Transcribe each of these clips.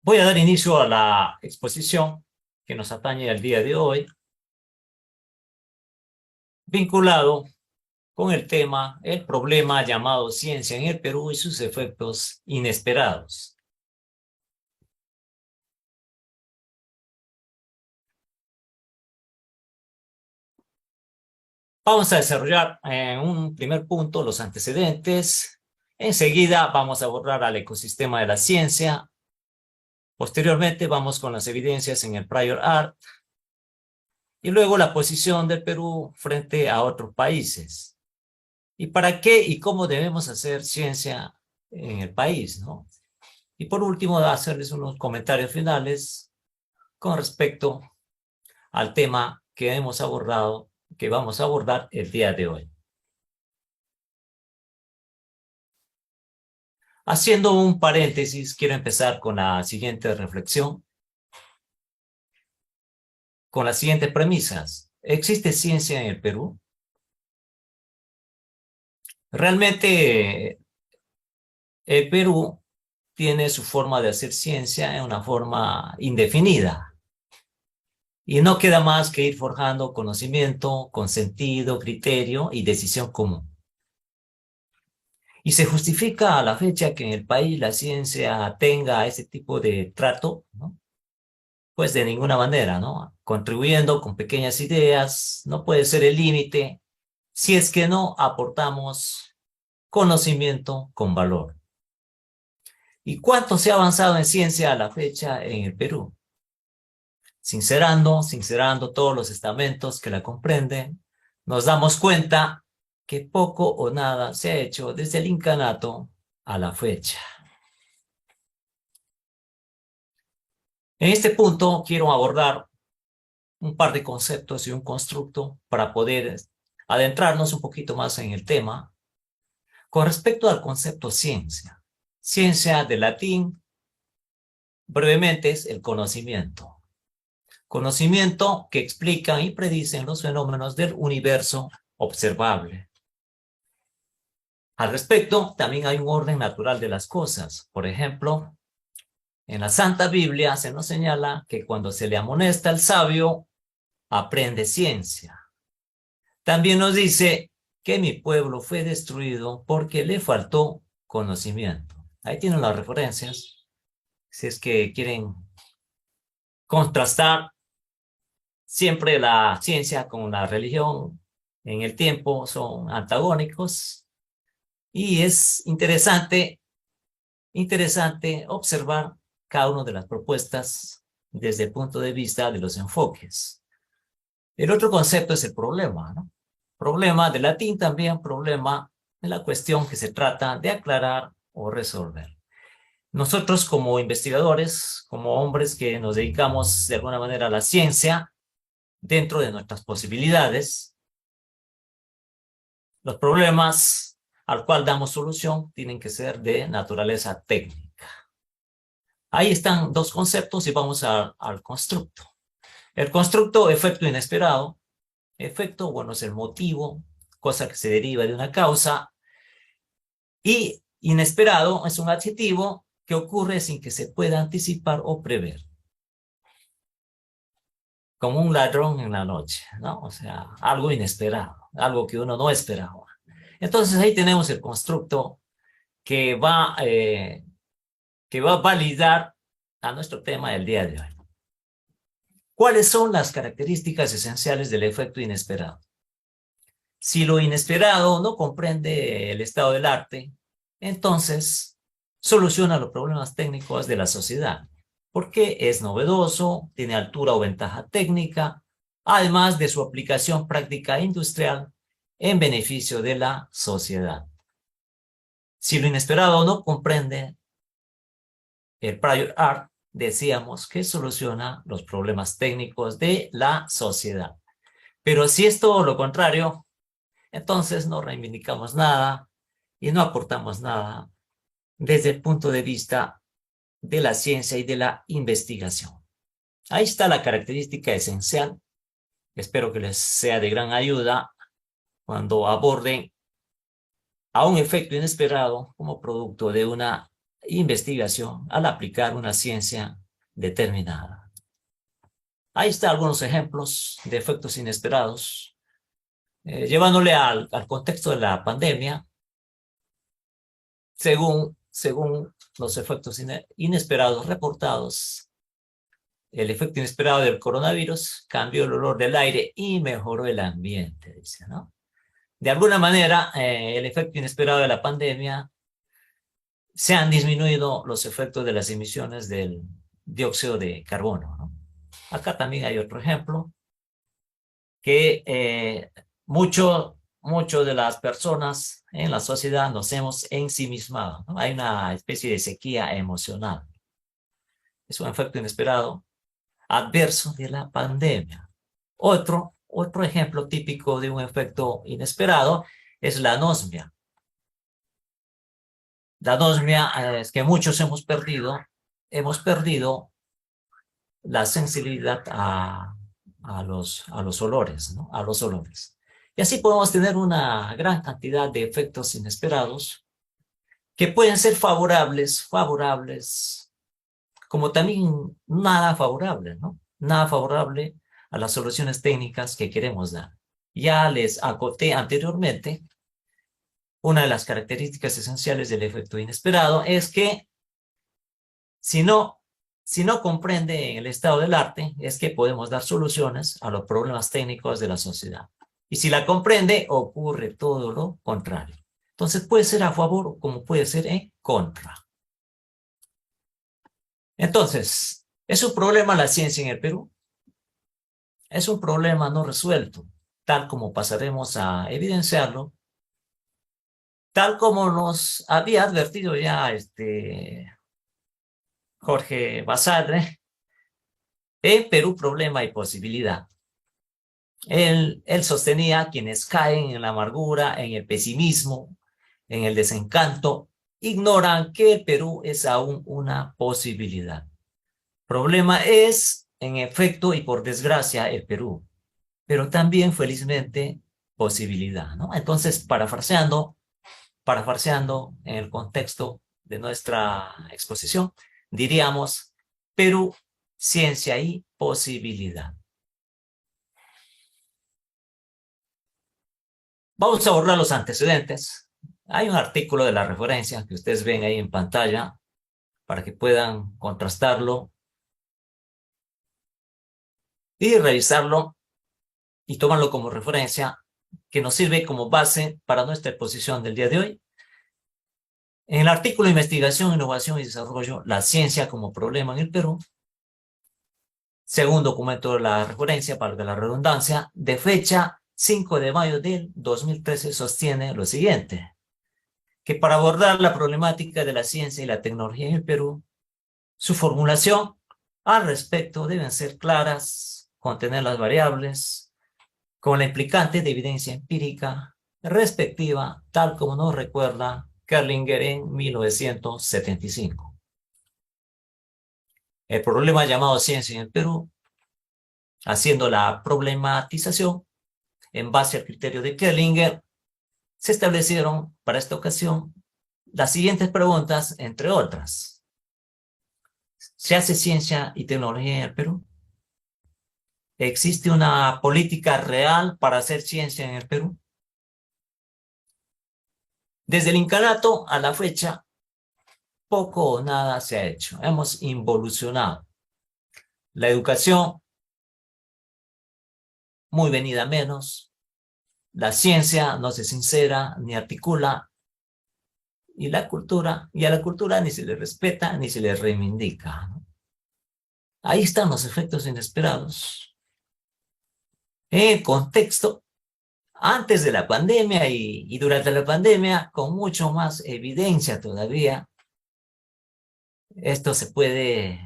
Voy a dar inicio a la exposición que nos atañe el día de hoy, vinculado con el tema, el problema llamado ciencia en el Perú y sus efectos inesperados. Vamos a desarrollar en un primer punto los antecedentes. Enseguida vamos a abordar al ecosistema de la ciencia. Posteriormente vamos con las evidencias en el prior art. Y luego la posición del Perú frente a otros países. ¿Y para qué y cómo debemos hacer ciencia en el país, ¿no? Y por último, hacerles unos comentarios finales con respecto al tema que hemos abordado, que vamos a abordar el día de hoy. Haciendo un paréntesis, quiero empezar con la siguiente reflexión, con las siguientes premisas. ¿Existe ciencia en el Perú? Realmente, el Perú tiene su forma de hacer ciencia en una forma indefinida. Y no queda más que ir forjando conocimiento con sentido, criterio y decisión común. Y se justifica a la fecha que en el país la ciencia tenga ese tipo de trato, ¿no? Pues de ninguna manera, ¿no? Contribuyendo con pequeñas ideas, no puede ser el límite si es que no aportamos conocimiento con valor. ¿Y cuánto se ha avanzado en ciencia a la fecha en el Perú? Sincerando todos los estamentos que la comprenden, nos damos cuenta que poco o nada se ha hecho desde el incanato a la fecha. En este punto quiero abordar un par de conceptos y un constructo para poder adentrarnos un poquito más en el tema. Con respecto al concepto ciencia, ciencia del latín, brevemente es el conocimiento. Conocimiento que explica y predicen los fenómenos del universo observable. Al respecto, también hay un orden natural de las cosas. Por ejemplo, en la Santa Biblia se nos señala que cuando se le amonesta al sabio, aprende ciencia. También nos dice que mi pueblo fue destruido porque le faltó conocimiento. Ahí tienen las referencias. Si es que quieren contrastar siempre la ciencia con la religión, en el tiempo son antagónicos. Y es interesante observar cada una de las propuestas desde el punto de vista de los enfoques. El otro concepto es el problema, ¿no? Problema de latín también, problema de la cuestión que se trata de aclarar o resolver. Nosotros como investigadores, como hombres que nos dedicamos de alguna manera a la ciencia, dentro de nuestras posibilidades, los problemas al cual damos solución tienen que ser de naturaleza técnica. Ahí están dos conceptos y vamos al constructo. El constructo, efecto inesperado. Efecto, bueno, es el motivo, cosa que se deriva de una causa. Y inesperado es un adjetivo que ocurre sin que se pueda anticipar o prever. Como un ladrón en la noche, ¿no? O sea, algo inesperado, algo que uno no esperaba. Entonces ahí tenemos el constructo que que va a validar a nuestro tema del día de hoy. ¿Cuáles son las características esenciales del efecto inesperado? Si lo inesperado no comprende el estado del arte, entonces soluciona los problemas técnicos de la sociedad, porque es novedoso, tiene altura o ventaja técnica, además de su aplicación práctica e industrial en beneficio de la sociedad. Si lo inesperado no comprende el prior art, decíamos que soluciona los problemas técnicos de la sociedad. Pero si es todo lo contrario, entonces no reivindicamos nada y no aportamos nada desde el punto de vista de la ciencia y de la investigación. Ahí está la característica esencial. Espero que les sea de gran ayuda cuando aborden a un efecto inesperado como producto de una investigación al aplicar una ciencia determinada. Ahí están algunos ejemplos de efectos inesperados. Llevándole al contexto de la pandemia, según los efectos inesperados reportados, el efecto inesperado del coronavirus cambió el olor del aire y mejoró el ambiente, dice, ¿no? De alguna manera, el efecto inesperado de la pandemia, se han disminuido los efectos de las emisiones del dióxido de carbono, ¿no? Acá también hay otro ejemplo, que mucho de las personas en la sociedad nos hemos ensimismado, ¿no? Hay una especie de sequía emocional. Es un efecto inesperado, adverso de la pandemia. Otro ejemplo típico de un efecto inesperado es la anosmia. La anosmia es que muchos hemos perdido la sensibilidad a los olores, ¿no? A los olores. Y así podemos tener una gran cantidad de efectos inesperados que pueden ser favorables, como también nada favorables, ¿no? Nada favorable a las soluciones técnicas que queremos dar. Ya les acoté anteriormente, una de las características esenciales del efecto inesperado es que si no, si no comprende el estado del arte, es que podemos dar soluciones a los problemas técnicos de la sociedad. Y si la comprende, ocurre todo lo contrario. Entonces puede ser a favor como puede ser en contra. Entonces, ¿es un problema la ciencia en el Perú? Es un problema no resuelto, tal como pasaremos a evidenciarlo, tal como nos había advertido ya Jorge Basadre, en Perú problema y posibilidad. Él sostenía quienes caen en la amargura, en el pesimismo, en el desencanto, ignoran que el Perú es aún una posibilidad. Problema es, en efecto y por desgracia, el Perú, pero también, felizmente, posibilidad, ¿no? Entonces, parafraseando en el contexto de nuestra exposición, diríamos Perú, ciencia y posibilidad. Vamos a borrar los antecedentes. Hay un artículo de la referencia que ustedes ven ahí en pantalla para que puedan contrastarlo y revisarlo y tomarlo como referencia, que nos sirve como base para nuestra exposición del día de hoy. En el artículo Investigación, Innovación y Desarrollo, la ciencia como problema en el Perú, según documento de la referencia, para la redundancia, de fecha 5 de mayo del 2013, sostiene lo siguiente: que para abordar la problemática de la ciencia y la tecnología en el Perú, su formulación al respecto deben ser claras, contener las variables, con la implicante de evidencia empírica respectiva, tal como nos recuerda Kerlinger en 1975. El problema llamado ciencia en el Perú, haciendo la problematización en base al criterio de Kerlinger, se establecieron para esta ocasión las siguientes preguntas, entre otras. ¿Se hace ciencia y tecnología en el Perú? ¿Existe una política real para hacer ciencia en el Perú? Desde el incanato a la fecha, poco o nada se ha hecho. Hemos involucionado. La educación, muy venida menos. La ciencia no se sincera ni articula. Y a la cultura ni se le respeta ni se le reivindica, ¿no? Ahí están los efectos inesperados. En el contexto, antes de la pandemia y durante la pandemia, con mucho más evidencia todavía, esto se puede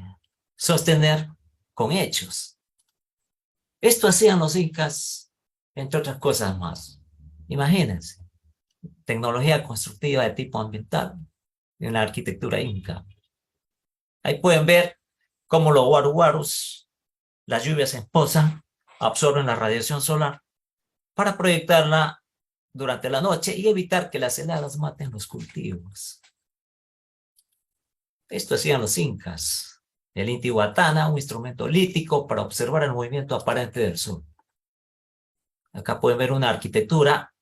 sostener con hechos. Esto hacían los incas, entre otras cosas más. Imagínense, tecnología constructiva de tipo ambiental en la arquitectura inca. Ahí pueden ver cómo los guaruguarus, las lluvias en poza, absorben la radiación solar para proyectarla durante la noche y evitar que las heladas maten los cultivos. Esto hacían los incas. El Intihuatana, un instrumento lítico para observar el movimiento aparente del sol. Acá pueden ver una arquitectura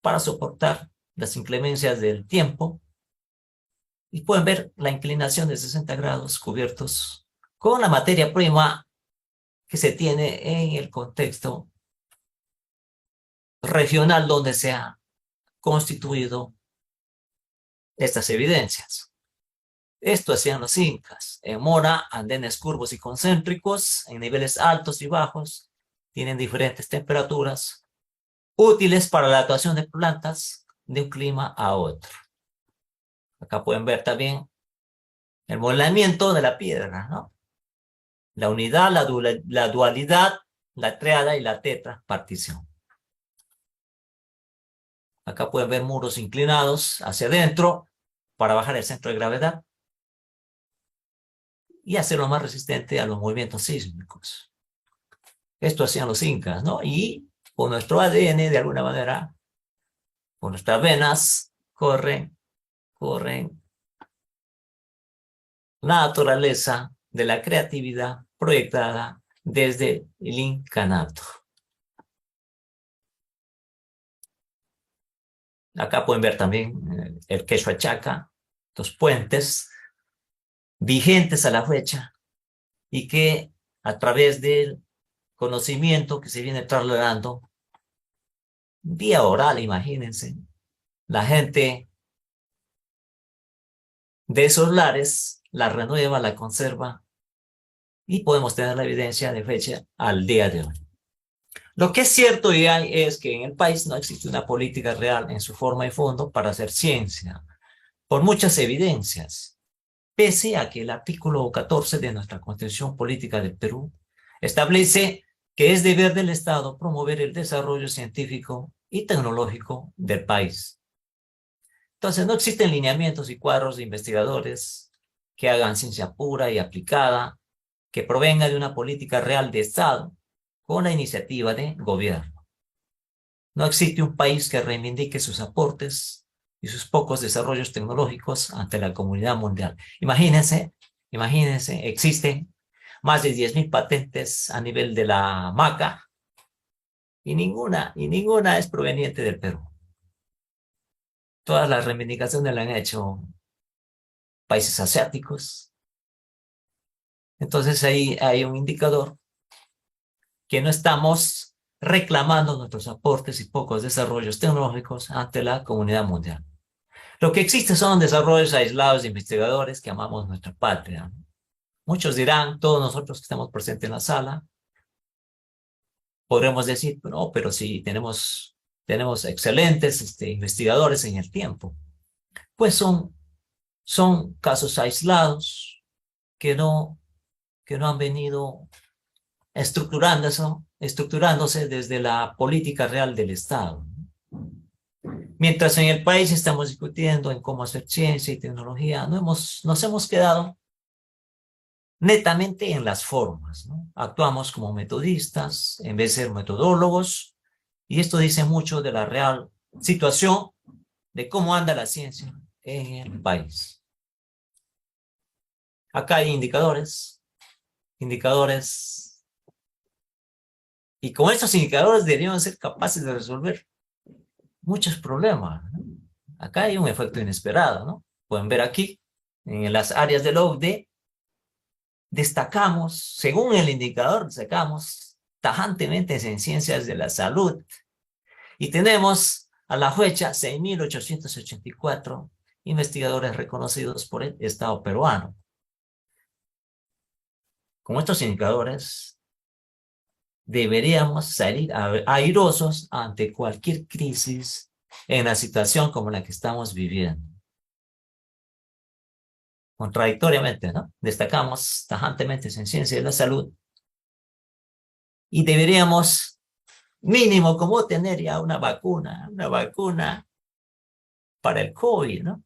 para soportar las inclemencias del tiempo y pueden ver la inclinación de 60 grados cubiertos con la materia prima que se tiene en el contexto regional donde se ha constituido estas evidencias. Esto hacían los incas. En Mora, andenes curvos y concéntricos, en niveles altos y bajos, tienen diferentes temperaturas, útiles para la adaptación de plantas de un clima a otro. Acá pueden ver también el modelamiento de la piedra, ¿no? La unidad, la dualidad, la triada y la tetrapartición. Acá pueden ver muros inclinados hacia adentro para bajar el centro de gravedad y hacerlo más resistente a los movimientos sísmicos. Esto hacían los incas, ¿no? Y con nuestro ADN, de alguna manera, con nuestras venas, corren la naturaleza de la creatividad proyectada desde el incanato. Acá pueden ver también el Quechua Chaca, los puentes vigentes a la fecha y que a través del conocimiento que se viene trasladando vía oral, imagínense, la gente de esos lares la renueva, la conserva y podemos tener la evidencia de fecha al día de hoy. Lo que es cierto y hay es que en el país no existe una política real en su forma y fondo para hacer ciencia, por muchas evidencias, pese a que el artículo 14 de nuestra Constitución Política del Perú establece que es deber del Estado promover el desarrollo científico y tecnológico del país. Entonces, no existen lineamientos y cuadros de investigadores que hagan ciencia pura y aplicada, que provenga de una política real de Estado con la iniciativa de gobierno. No existe un país que reivindique sus aportes y sus pocos desarrollos tecnológicos ante la comunidad mundial. Imagínense, existen más de 10.000 patentes a nivel de la MACA y ninguna es proveniente del Perú. Todas las reivindicaciones las han hecho países asiáticos. Entonces ahí hay un indicador que no estamos reclamando nuestros aportes y pocos desarrollos tecnológicos ante la comunidad mundial. Lo que existe son desarrollos aislados de investigadores que amamos nuestra patria. Muchos dirán, todos nosotros que estamos presentes en la sala, podremos decir, no, pero sí, tenemos excelentes investigadores en el tiempo. Pues son casos aislados que no han venido estructurándose desde la política real del Estado. Mientras en el país estamos discutiendo en cómo hacer ciencia y tecnología, nos hemos quedado netamente en las formas, ¿no? Actuamos como metodistas en vez de ser metodólogos, y esto dice mucho de la real situación de cómo anda la ciencia en el país. Acá hay indicadores, y con estos indicadores deberían ser capaces de resolver muchos problemas, ¿no? Acá hay un efecto inesperado, ¿no? Pueden ver aquí, en las áreas del OCDE, destacamos, según el indicador, destacamos tajantemente en ciencias de la salud. Y tenemos a la fecha 6.884 investigadores reconocidos por el Estado peruano. Con estos indicadores, deberíamos salir airosos ante cualquier crisis en la situación como la que estamos viviendo. Contradictoriamente, ¿no? Destacamos tajantemente en ciencia de la salud y deberíamos mínimo como tener ya una vacuna para el COVID, ¿no?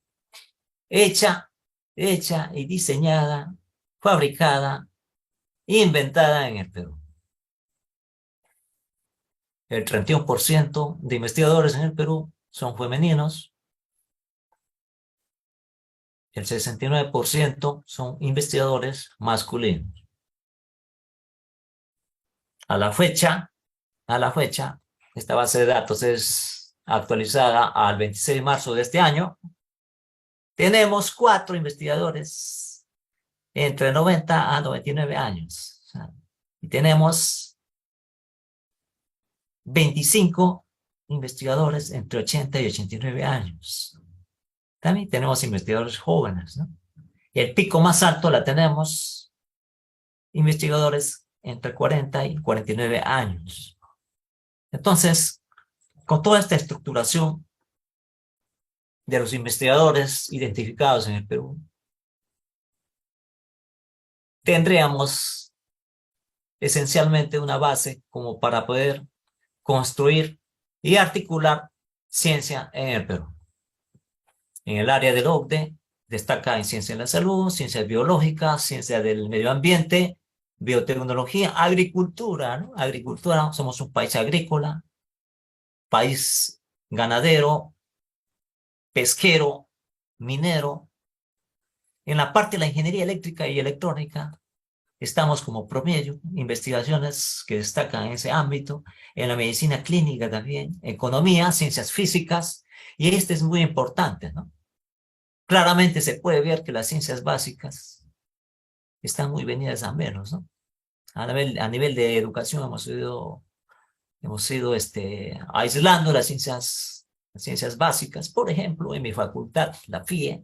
Hecha y diseñada, fabricada, inventada en el Perú. El 31% de investigadores en el Perú son femeninos. el 69% son investigadores masculinos. A la fecha, esta base de datos es actualizada al 26 de marzo de este año. Tenemos 4 investigadores entre 90 a 99 años. O sea, y tenemos 25 investigadores entre 80 y 89 años. También tenemos investigadores jóvenes, ¿no? Y el pico más alto la tenemos investigadores entre 40 y 49 años. Entonces, con toda esta estructuración de los investigadores identificados en el Perú, tendríamos esencialmente una base como para poder construir y articular ciencia en el Perú. En el área del OCDE destaca en ciencia de la salud, ciencias biológicas, ciencia del medio ambiente, biotecnología, agricultura, ¿no? Agricultura, somos un país agrícola, país ganadero, pesquero, minero. En la parte de la ingeniería eléctrica y electrónica, estamos como promedio, investigaciones que destacan en ese ámbito, en la medicina clínica también, economía, ciencias físicas, y este es muy importante, ¿no? Claramente se puede ver que las ciencias básicas están muy venidas a menos, ¿no? A nivel de educación hemos ido aislando las ciencias básicas. Por ejemplo, en mi facultad, la FIE,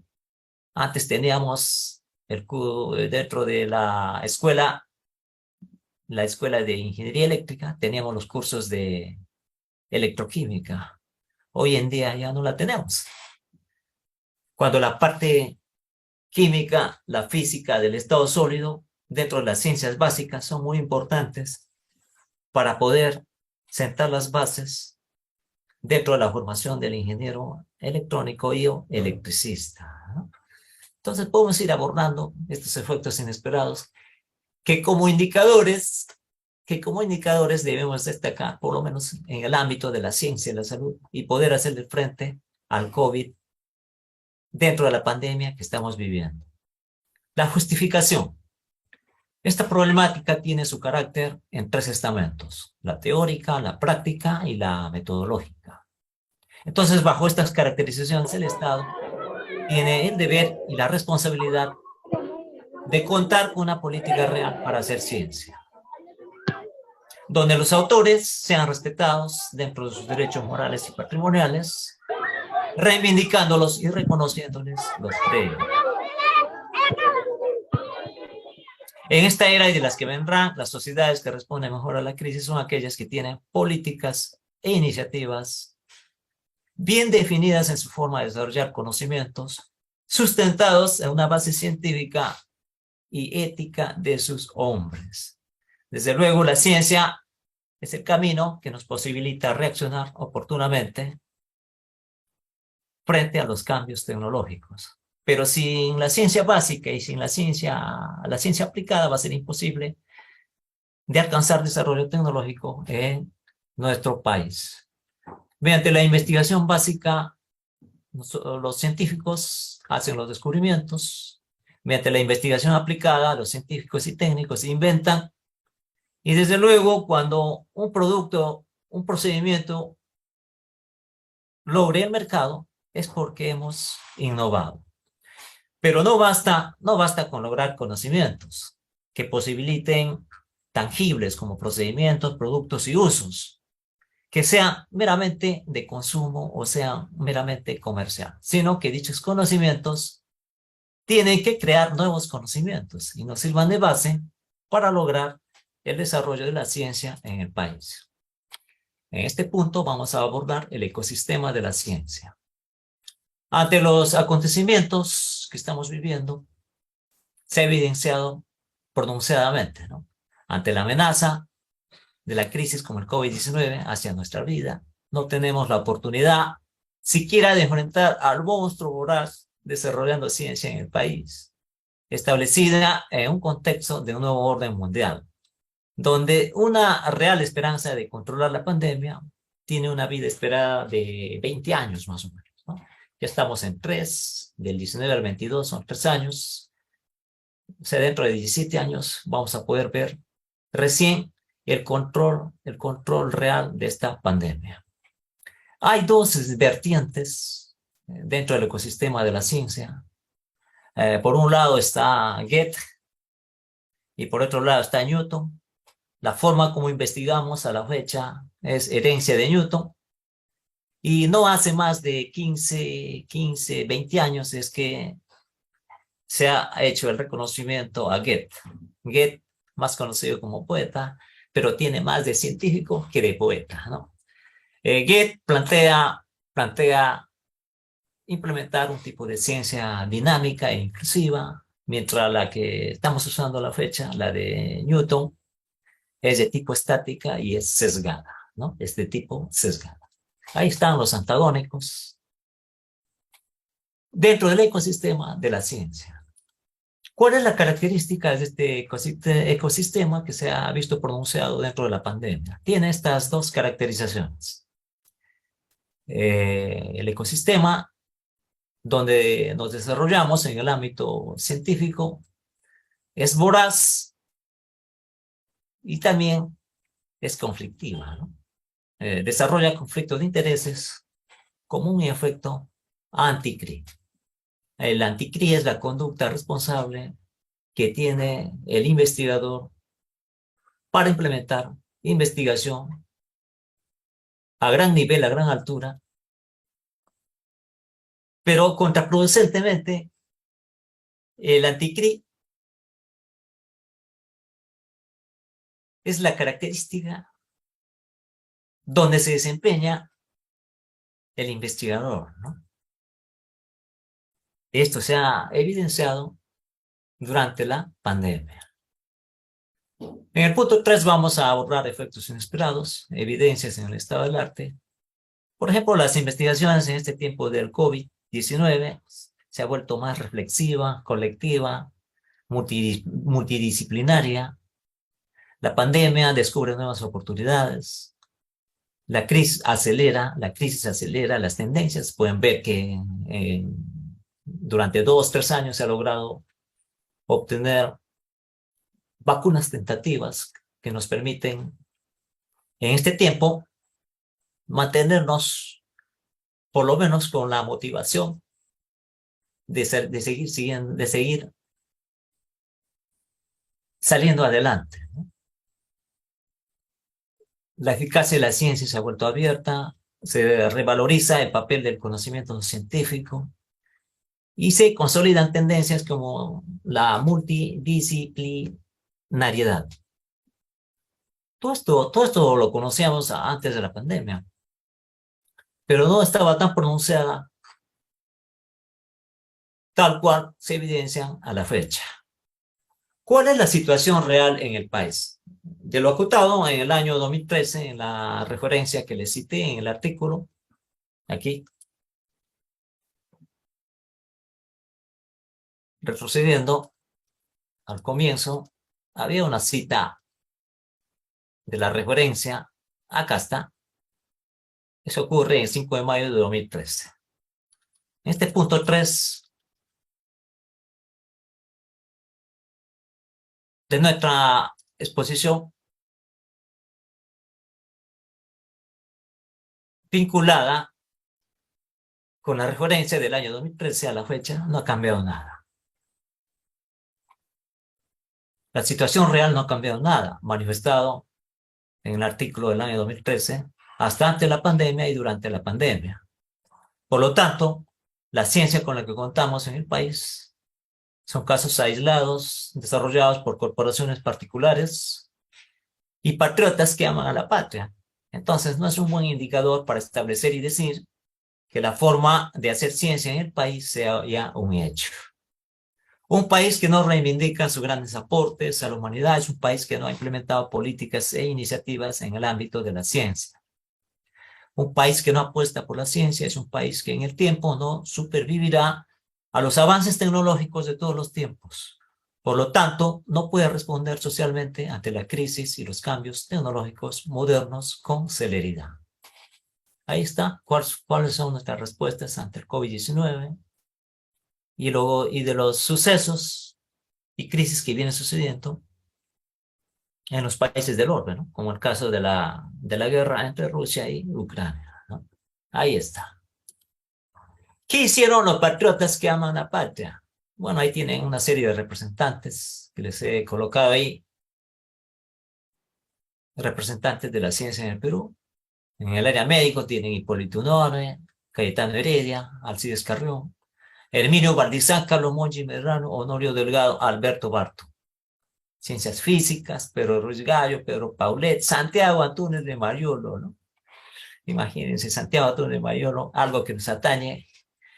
antes teníamos dentro de la escuela de ingeniería eléctrica, teníamos los cursos de electroquímica. Hoy en día ya no la tenemos. Cuando la parte química, la física del estado sólido, dentro de las ciencias básicas, son muy importantes para poder sentar las bases dentro de la formación del ingeniero electrónico y o electricista, ¿no? Entonces podemos ir abordando estos efectos inesperados que como indicadores debemos destacar, por lo menos en el ámbito de la ciencia y la salud, y poder hacerle frente al COVID dentro de la pandemia que estamos viviendo. La justificación. Esta problemática tiene su carácter en 3 estamentos: la teórica, la práctica y la metodológica. Entonces, bajo estas caracterizaciones, el Estado tiene el deber y la responsabilidad de contar con una política real para hacer ciencia, donde los autores sean respetados dentro de sus derechos morales y patrimoniales, reivindicándolos y reconociéndoles los derechos. En esta era y de las que vendrán, las sociedades que responden mejor a la crisis son aquellas que tienen políticas e iniciativas bien definidas en su forma de desarrollar conocimientos, sustentados en una base científica y ética de sus hombres. Desde luego, la ciencia es el camino que nos posibilita reaccionar oportunamente frente a los cambios tecnológicos. Pero sin la ciencia básica y sin la ciencia aplicada va a ser imposible de alcanzar desarrollo tecnológico en nuestro país. Mediante la investigación básica, los científicos hacen los descubrimientos. Mediante la investigación aplicada, los científicos y técnicos inventan. Y desde luego, cuando un producto, un procedimiento logre el mercado, es porque hemos innovado. Pero no basta con lograr conocimientos que posibiliten tangibles como procedimientos, productos y usos, que sean meramente de consumo o sean meramente comercial, sino que dichos conocimientos tienen que crear nuevos conocimientos y nos sirvan de base para lograr el desarrollo de la ciencia en el país. En este punto vamos a abordar el ecosistema de la ciencia. Ante los acontecimientos que estamos viviendo, se ha evidenciado pronunciadamente, ¿no? Ante la amenaza de la crisis como el COVID-19 hacia nuestra vida, no tenemos la oportunidad siquiera de enfrentar al monstruo voraz desarrollando ciencia en el país, establecida en un contexto de un nuevo orden mundial, donde una real esperanza de controlar la pandemia tiene una vida esperada de 20 años más o menos, ¿no? Ya estamos en 3, del 19 al 22 son 3 años. O sea, dentro de 17 años vamos a poder ver recién el control real de esta pandemia. Hay dos vertientes dentro del ecosistema de la ciencia. Por un lado está Goethe y por otro lado está Newton. La forma como investigamos a la fecha es herencia de Newton. Y no hace más de 15, 20 años es que se ha hecho el reconocimiento a Goethe. Goethe, más conocido como poeta, pero tiene más de científico que de poeta, ¿no? Goethe plantea implementar un tipo de ciencia dinámica e inclusiva, mientras la que estamos usando a la fecha, la de Newton, es de tipo estática y es sesgada, ¿no? Es de tipo sesgada. Ahí están los antagónicos dentro del ecosistema de la ciencia. ¿Cuál es la característica de este ecosistema que se ha visto pronunciado dentro de la pandemia? Tiene estas dos caracterizaciones. El ecosistema donde nos desarrollamos en el ámbito científico es voraz y también es conflictiva, ¿no? Desarrolla conflictos de intereses como un efecto anticri. El anticri es la conducta responsable que tiene el investigador para implementar investigación a gran nivel, a gran altura, pero contraproducentemente el anticri es la característica donde se desempeña el investigador, ¿no? Esto se ha evidenciado durante la pandemia. En el punto 3 vamos a abordar efectos inesperados, evidencias en el estado del arte. Por ejemplo, las investigaciones en este tiempo del COVID-19 se ha vuelto más reflexiva, colectiva, multidisciplinaria. La pandemia descubre nuevas oportunidades. La crisis acelera las tendencias. Pueden ver que durante 2, 3 años se ha logrado obtener vacunas tentativas que nos permiten en este tiempo mantenernos por lo menos con la motivación de seguir saliendo adelante, ¿no? La eficacia de la ciencia se ha vuelto abierta, se revaloriza el papel del conocimiento científico y se consolidan tendencias como la multidisciplinariedad. Todo esto lo conocíamos antes de la pandemia, pero no estaba tan pronunciada tal cual se evidencian a la fecha. ¿Cuál es la situación real en el país? De lo acotado en el año 2013, en la referencia que les cité en el artículo, aquí, retrocediendo al comienzo, había una cita de la referencia, acá está, eso ocurre el 5 de mayo de 2013. En este punto 3 de nuestra exposición, vinculada con la referencia del año 2013 a la fecha, no ha cambiado nada. La situación real no ha cambiado nada, manifestado en el artículo del año 2013, hasta antes de la pandemia y durante la pandemia. Por lo tanto, la ciencia con la que contamos en el país son casos aislados, desarrollados por corporaciones particulares y patriotas que aman a la patria. Entonces, no es un buen indicador para establecer y decir que la forma de hacer ciencia en el país sea ya un hecho. Un país que no reivindica sus grandes aportes a la humanidad es un país que no ha implementado políticas e iniciativas en el ámbito de la ciencia. Un país que no apuesta por la ciencia es un país que en el tiempo no supervivirá a los avances tecnológicos de todos los tiempos. Por lo tanto, no puede responder socialmente ante la crisis y los cambios tecnológicos modernos con celeridad. Ahí está, cuáles son nuestras respuestas ante el COVID-19 y luego y de los sucesos y crisis que vienen sucediendo en los países del orbe, ¿no? Como el caso de la guerra entre Rusia y Ucrania, ¿no? Ahí está. ¿Qué hicieron los patriotas que aman la patria? Bueno, ahí tienen una serie de representantes que les he colocado ahí, representantes de la ciencia en el Perú. En el área médico tienen Hipólito Unanue, Cayetano Heredia, Alcides Carrión, Herminio Valdizán, Carlos Mongi Medrano, Honorio Delgado, Alberto Barto. Ciencias físicas, Pedro Ruiz Gallo, Pedro Paulet, Santiago Antúnez de Mayolo, ¿no? Imagínense, Santiago Antúnez de Mayolo, algo que nos atañe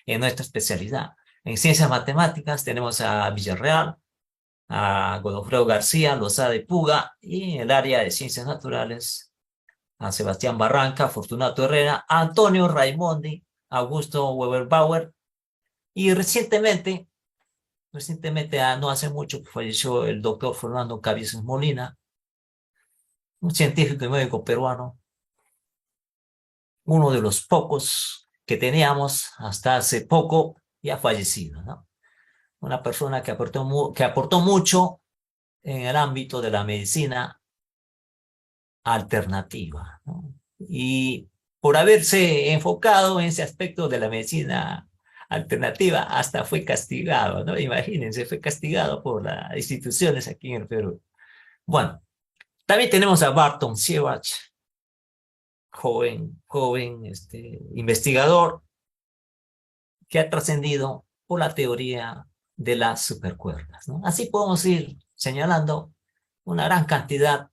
en nuestra especialidad. En ciencias matemáticas tenemos a Villarreal, a Godofredo García, Lozada y Puga, y en el área de ciencias naturales a Sebastián Barranca, Fortunato Herrera, a Antonio Raimondi, Augusto Weber-Bauer, y recientemente, no hace mucho, falleció el doctor Fernando Cabezas Molina, un científico y médico peruano, uno de los pocos que teníamos hasta hace poco, ya fallecido, ¿no? Una persona que aportó mucho en el ámbito de la medicina alternativa, ¿no? Y por haberse enfocado en ese aspecto de la medicina alternativa, hasta fue castigado, ¿no? Imagínense, fue castigado por las instituciones aquí en el Perú. Bueno, también tenemos a Barton Siewacz, joven investigador que ha trascendido por la teoría de las supercuerdas, ¿no? Así podemos ir señalando una gran cantidad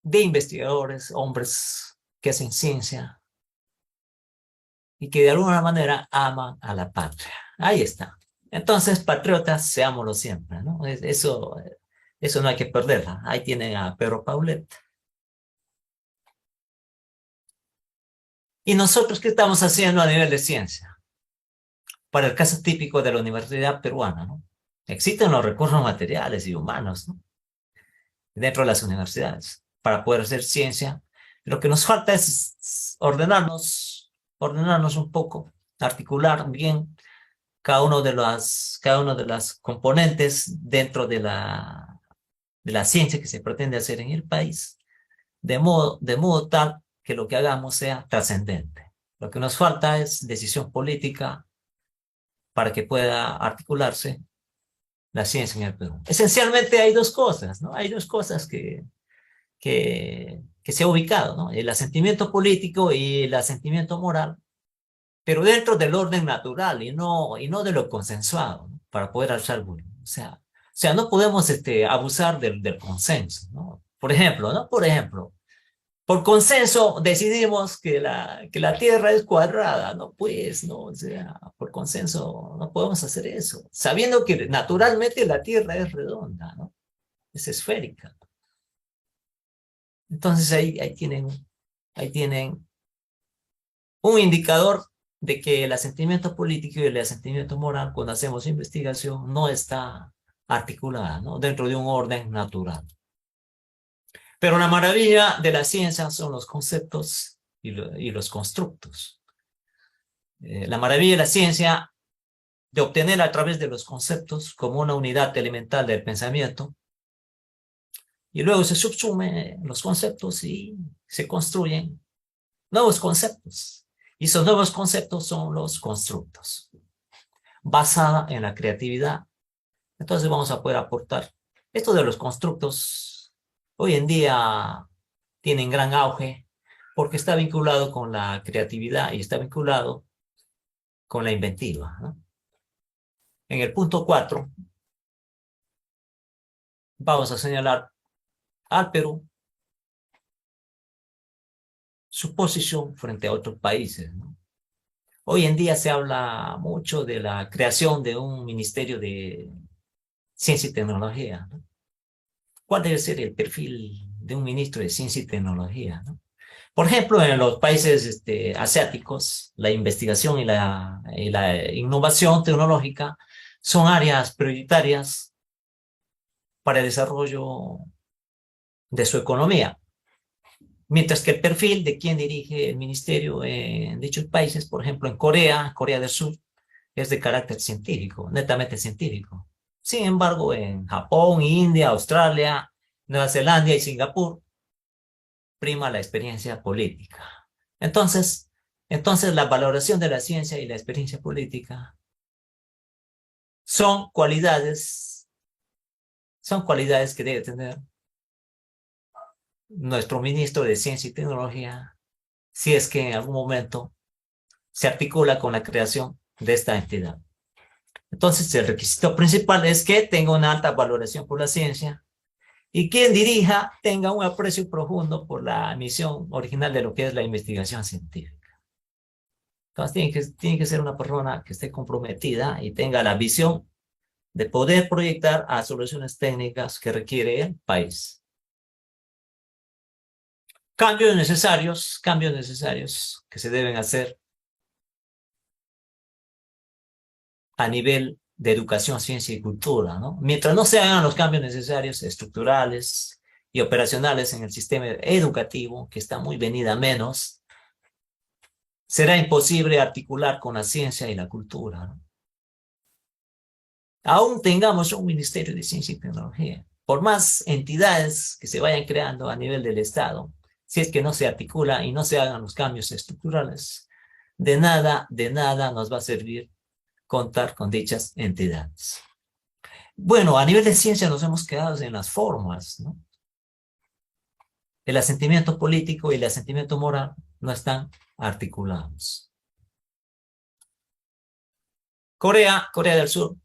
de investigadores, hombres que hacen ciencia y que de alguna manera aman a la patria. Ahí está. Entonces, patriotas, seámoslo siempre, ¿no? Eso no hay que perderla. Ahí tienen a Pedro Paulet. ¿Y nosotros qué estamos haciendo a nivel de ciencia? Para el caso típico de la universidad peruana, ¿no? Existen los recursos materiales y humanos, ¿no? Dentro de las universidades para poder hacer ciencia. Lo que nos falta es ordenarnos un poco, articular bien cada uno de las componentes dentro de la ciencia que se pretende hacer en el país, de modo tal que lo que hagamos sea trascendente. Lo que nos falta es decisión política para que pueda articularse la ciencia en el Perú. Esencialmente hay dos cosas, ¿no? Hay dos cosas que se ha ubicado, ¿no? El asentimiento político y el asentimiento moral, pero dentro del orden natural y no de lo consensuado, ¿no? Para poder alzar vuelo. O sea, no podemos abusar del consenso, ¿no? Por ejemplo, ¿no? Por ejemplo, por consenso decidimos que la Tierra es cuadrada, ¿no? Pues, no, o sea, por consenso no podemos hacer eso, sabiendo que naturalmente la Tierra es redonda, ¿no? Es esférica. Entonces ahí tienen un indicador de que el asentimiento político y el asentimiento moral, cuando hacemos investigación, no está articulada, ¿no? Dentro de un orden natural. Pero la maravilla de la ciencia son los conceptos y los constructos. La maravilla de la ciencia de obtener a través de los conceptos como una unidad elemental del pensamiento, y luego se subsumen los conceptos y se construyen nuevos conceptos. Y esos nuevos conceptos son los constructos, basada en la creatividad. Entonces vamos a poder aportar. Esto de los constructos hoy en día tienen gran auge porque está vinculado con la creatividad y está vinculado con la inventiva, ¿no? En el punto 4 vamos a señalar al Perú su posición frente a otros países, ¿no? Hoy en día se habla mucho de la creación de un ministerio de ciencia y tecnología, ¿no? ¿Cuál debe ser el perfil de un ministro de ciencia y tecnología, ¿no? Por ejemplo, en los países asiáticos, la investigación y la innovación tecnológica son áreas prioritarias para el desarrollo de su economía. Mientras que el perfil de quien dirige el ministerio en dichos países, por ejemplo, en Corea, Corea del Sur, es de carácter científico, netamente científico. Sin embargo, en Japón, India, Australia, Nueva Zelanda y Singapur, prima la experiencia política. Entonces, entonces la valoración de la ciencia y la experiencia política son cualidades, son cualidades que debe tener nuestro ministro de Ciencia y Tecnología si es que en algún momento se articula con la creación de esta entidad. Entonces, el requisito principal es que tenga una alta valoración por la ciencia y quien dirija tenga un aprecio profundo por la misión original de lo que es la investigación científica. Entonces, tiene que ser una persona que esté comprometida y tenga la visión de poder proyectar a soluciones técnicas que requiere el país. Cambios necesarios que se deben hacer a nivel de educación, ciencia y cultura, ¿no? Mientras no se hagan los cambios necesarios, estructurales y operacionales en el sistema educativo, que está muy venida a menos, será imposible articular con la ciencia y la cultura, ¿no? Aún tengamos un Ministerio de Ciencia y Tecnología, por más entidades que se vayan creando a nivel del Estado, si es que no se articula y no se hagan los cambios estructurales, de nada nos va a servir contar con dichas entidades. Bueno, a nivel de ciencia nos hemos quedado en las formas, ¿no? El asentimiento político y el asentimiento moral no están articulados. Corea del Sur,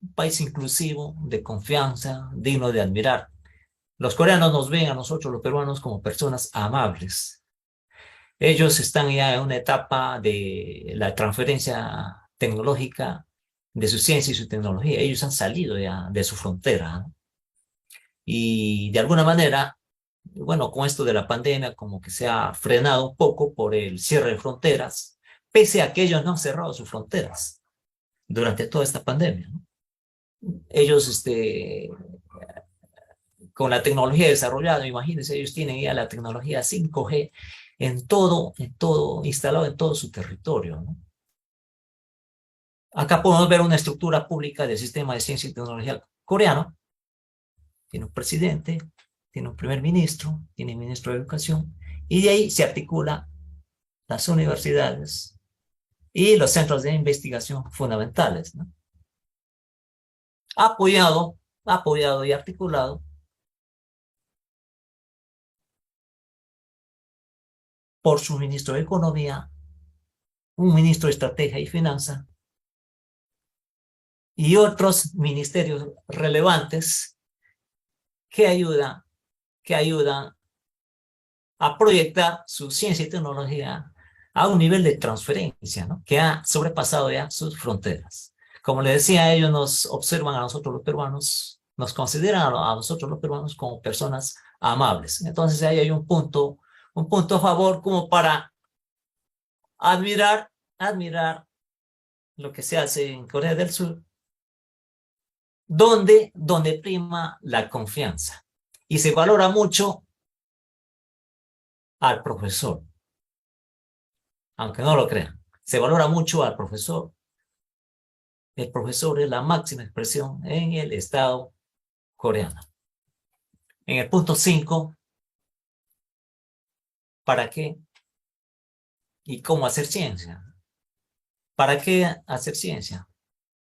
un país inclusivo, de confianza, digno de admirar. Los coreanos nos ven a nosotros, los peruanos, como personas amables. Ellos están ya en una etapa de la transferencia tecnológica de su ciencia y su tecnología. Ellos han salido ya de su frontera, ¿no? Y de alguna manera, bueno, con esto de la pandemia, como que se ha frenado un poco por el cierre de fronteras, pese a que ellos no han cerrado sus fronteras durante toda esta pandemia, ¿no? Ellos, con la tecnología desarrollada, imagínense, ellos tienen ya la tecnología 5G en todo, instalado en todo su territorio, ¿no? Acá podemos ver una estructura pública del sistema de ciencia y tecnología coreano. Tiene un presidente, tiene un primer ministro, tiene un ministro de educación, y de ahí se articula las universidades y los centros de investigación fundamentales, ¿no? Apoyado, apoyado y articulado por su ministro de Economía, un ministro de Estrategia y Finanza y otros ministerios relevantes que ayudan, que ayudan a proyectar su ciencia y tecnología a un nivel de transferencia, ¿no? Que ha sobrepasado ya sus fronteras. Como le decía, ellos nos observan a nosotros los peruanos, nos consideran a nosotros los peruanos como personas amables. Entonces ahí hay un punto a favor como para admirar lo que se hace en Corea del Sur, donde prima la confianza y se valora mucho al profesor, aunque no lo crean. Se valora mucho al profesor. El profesor es la máxima expresión en el Estado coreano. En el punto 5, ¿para qué y cómo hacer ciencia? ¿Para qué hacer ciencia?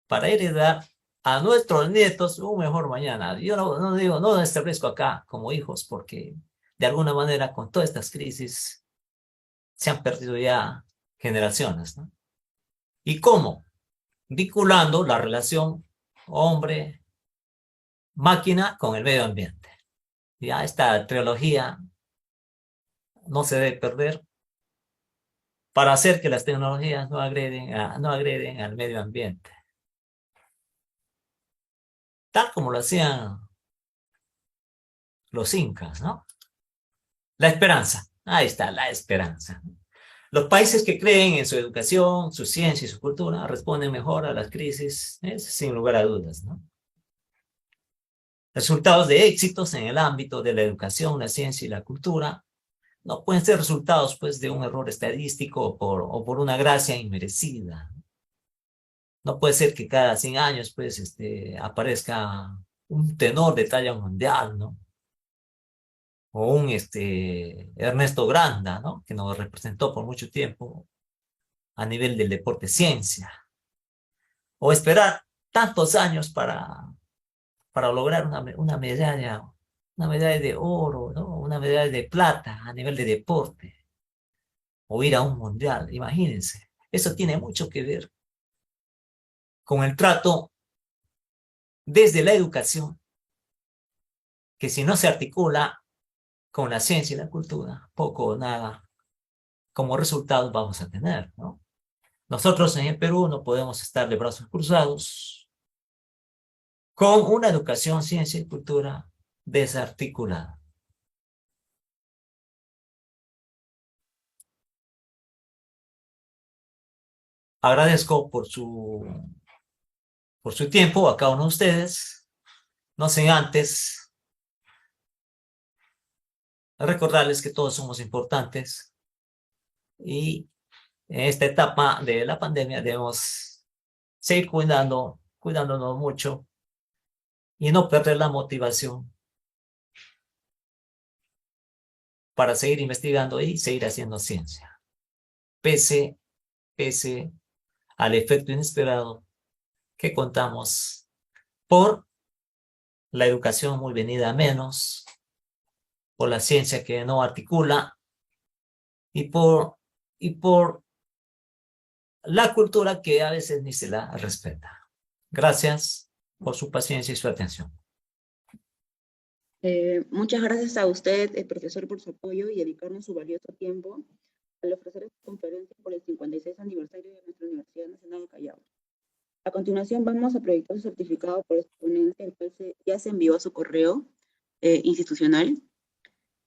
Para heredar a nuestros nietos un mejor mañana. Yo no digo, no establezco acá como hijos, porque de alguna manera con todas estas crisis se han perdido ya generaciones, ¿no? ¿Y cómo? Vinculando la relación hombre-máquina con el medio ambiente. Ya esta trilogía no se debe perder para hacer que las tecnologías no agreden al medio ambiente, tal como lo hacían los incas, ¿no? La esperanza, ahí está, la esperanza. Los países que creen en su educación, su ciencia y su cultura responden mejor a las crisis, sin lugar a dudas, ¿no? Resultados de éxitos en el ámbito de la educación, la ciencia y la cultura no pueden ser resultados pues de un error estadístico o por una gracia inmerecida. No puede ser que cada 100 años pues aparezca un tenor de talla mundial, ¿no? O un Ernesto Granda, ¿no? Que nos representó por mucho tiempo a nivel del deporte ciencia. O esperar tantos años para lograr una medalla de oro, ¿no? Una medalla de plata a nivel de deporte. O ir a un mundial, imagínense. Eso tiene mucho que ver con el trato desde la educación, que si no se articula con la ciencia y la cultura, poco o nada como resultado vamos a tener, ¿no? Nosotros en el Perú no podemos estar de brazos cruzados con una educación, ciencia y cultura desarticulada. Agradezco por su tiempo a cada uno de ustedes. No sin antes recordarles que todos somos importantes y en esta etapa de la pandemia debemos seguir cuidándonos mucho y no perder la motivación para seguir investigando y seguir haciendo ciencia, pese, pese al efecto inesperado que contamos por la educación muy venida a menos, por la ciencia que no articula y por la cultura que a veces ni se la respeta. Gracias por su paciencia y su atención. Muchas gracias a usted, profesor, por su apoyo y dedicarnos su valioso tiempo al ofrecer esta conferencia por el 56 aniversario de nuestra Universidad Nacional del Callao. A continuación vamos a proyectar su certificado por esta ponencia, el cual ya se envió a su correo institucional.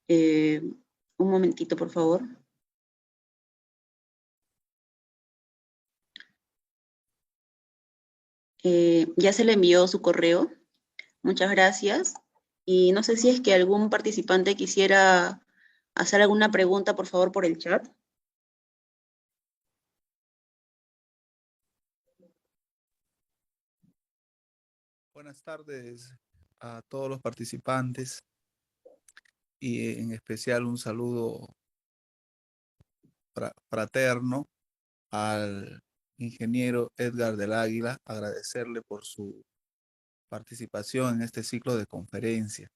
Un momentito, por favor. Ya se le envió su correo. Muchas gracias. Y no sé si es que algún participante quisiera hacer alguna pregunta, por favor, por el chat. Buenas tardes a todos los participantes y en especial un saludo fraterno al ingeniero Edgar del Águila, agradecerle por su participación en este ciclo de conferencia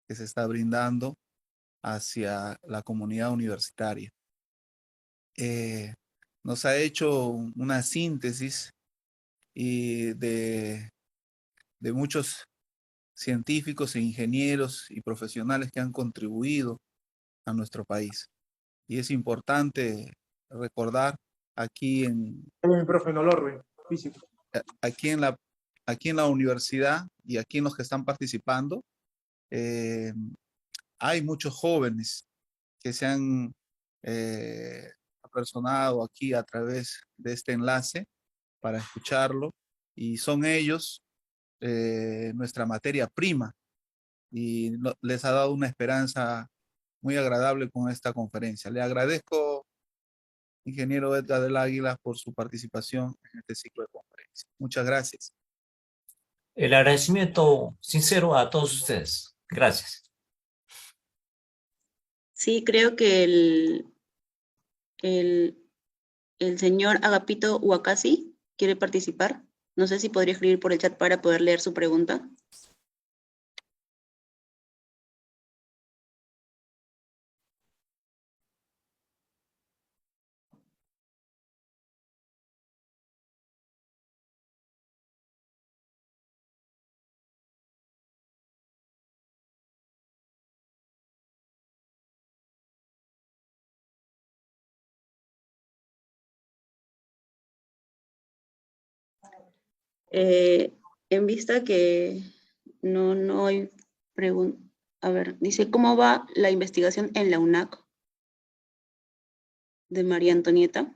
que se está brindando hacia la comunidad universitaria. Nos ha hecho una síntesis y de muchos científicos e ingenieros y profesionales que han contribuido a nuestro país. Y es importante recordar aquí en, profe, no lo arruine, físico. aquí en la universidad y aquí en los que están participando, hay muchos jóvenes que se han apersonado aquí a través de este enlace para escucharlo y son ellos nuestra materia prima y les ha dado una esperanza muy agradable con esta conferencia. Le agradezco, ingeniero Edgar del Águila, por su participación en este ciclo de conferencia. Muchas gracias. El agradecimiento sincero a todos ustedes. Gracias. Sí, creo que el señor Agapito Huacasi quiere participar. No sé si podría escribir por el chat para poder leer su pregunta. En vista que no hay pregunta. A ver, dice, ¿cómo va la investigación en la UNAC de María Antonieta?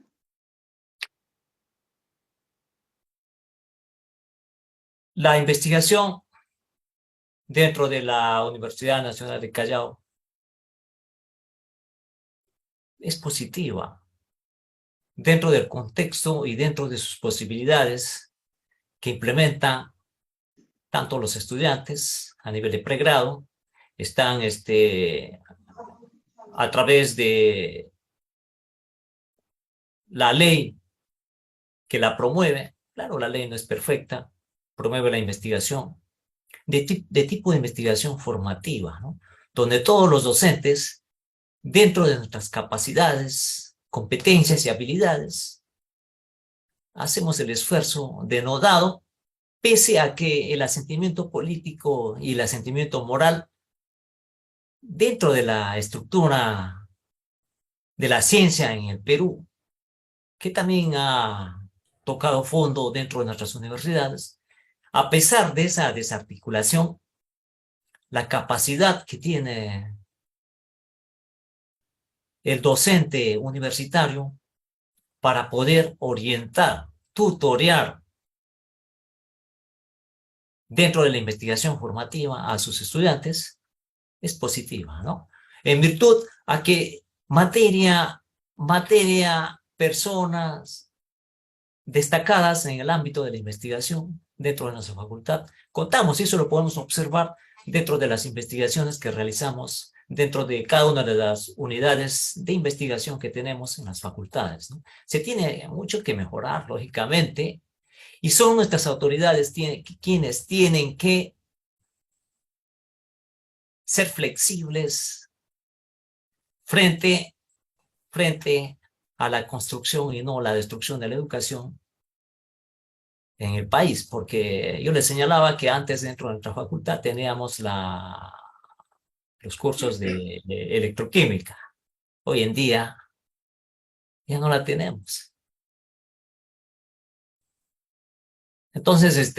La investigación dentro de la Universidad Nacional de Callao es positiva dentro del contexto y dentro de sus posibilidades que implementan tanto los estudiantes a nivel de pregrado, están a través de la ley que la promueve. Claro, la ley no es perfecta, promueve la investigación, de tipo de investigación formativa, ¿no? Donde todos los docentes, dentro de nuestras capacidades, competencias y habilidades, hacemos el esfuerzo denodado, pese a que el asentimiento político y el asentimiento moral dentro de la estructura de la ciencia en el Perú, que también ha tocado fondo dentro de nuestras universidades, a pesar de esa desarticulación, la capacidad que tiene el docente universitario para poder orientar, tutorear dentro de la investigación formativa a sus estudiantes, es positiva, ¿no? En virtud a que materia, personas destacadas en el ámbito de la investigación dentro de nuestra facultad, contamos, y eso lo podemos observar dentro de las investigaciones que realizamos dentro de cada una de las unidades de investigación que tenemos en las facultades, ¿no? Se tiene mucho que mejorar, lógicamente, y son nuestras autoridades quienes tienen que ser flexibles frente a la construcción y no la destrucción de la educación en el país, porque yo les señalaba que antes dentro de nuestra facultad teníamos los cursos de electroquímica. Hoy en día ya no la tenemos. Entonces,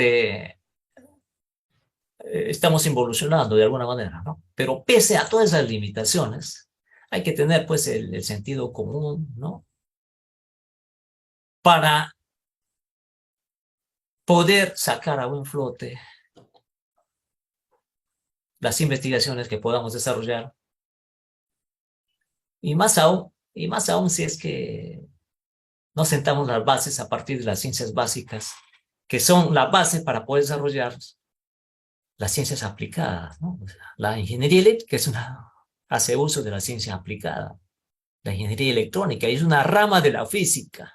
estamos involucionando de alguna manera, ¿no? Pero pese a todas esas limitaciones, hay que tener pues el sentido común, ¿no? Para poder sacar a buen flote las investigaciones que podamos desarrollar, y más aún si es que no sentamos las bases a partir de las ciencias básicas, que son la base para poder desarrollar las ciencias aplicadas, ¿no? O sea, la ingeniería eléctrica hace uso de la ciencia aplicada, la ingeniería electrónica es una rama de la física,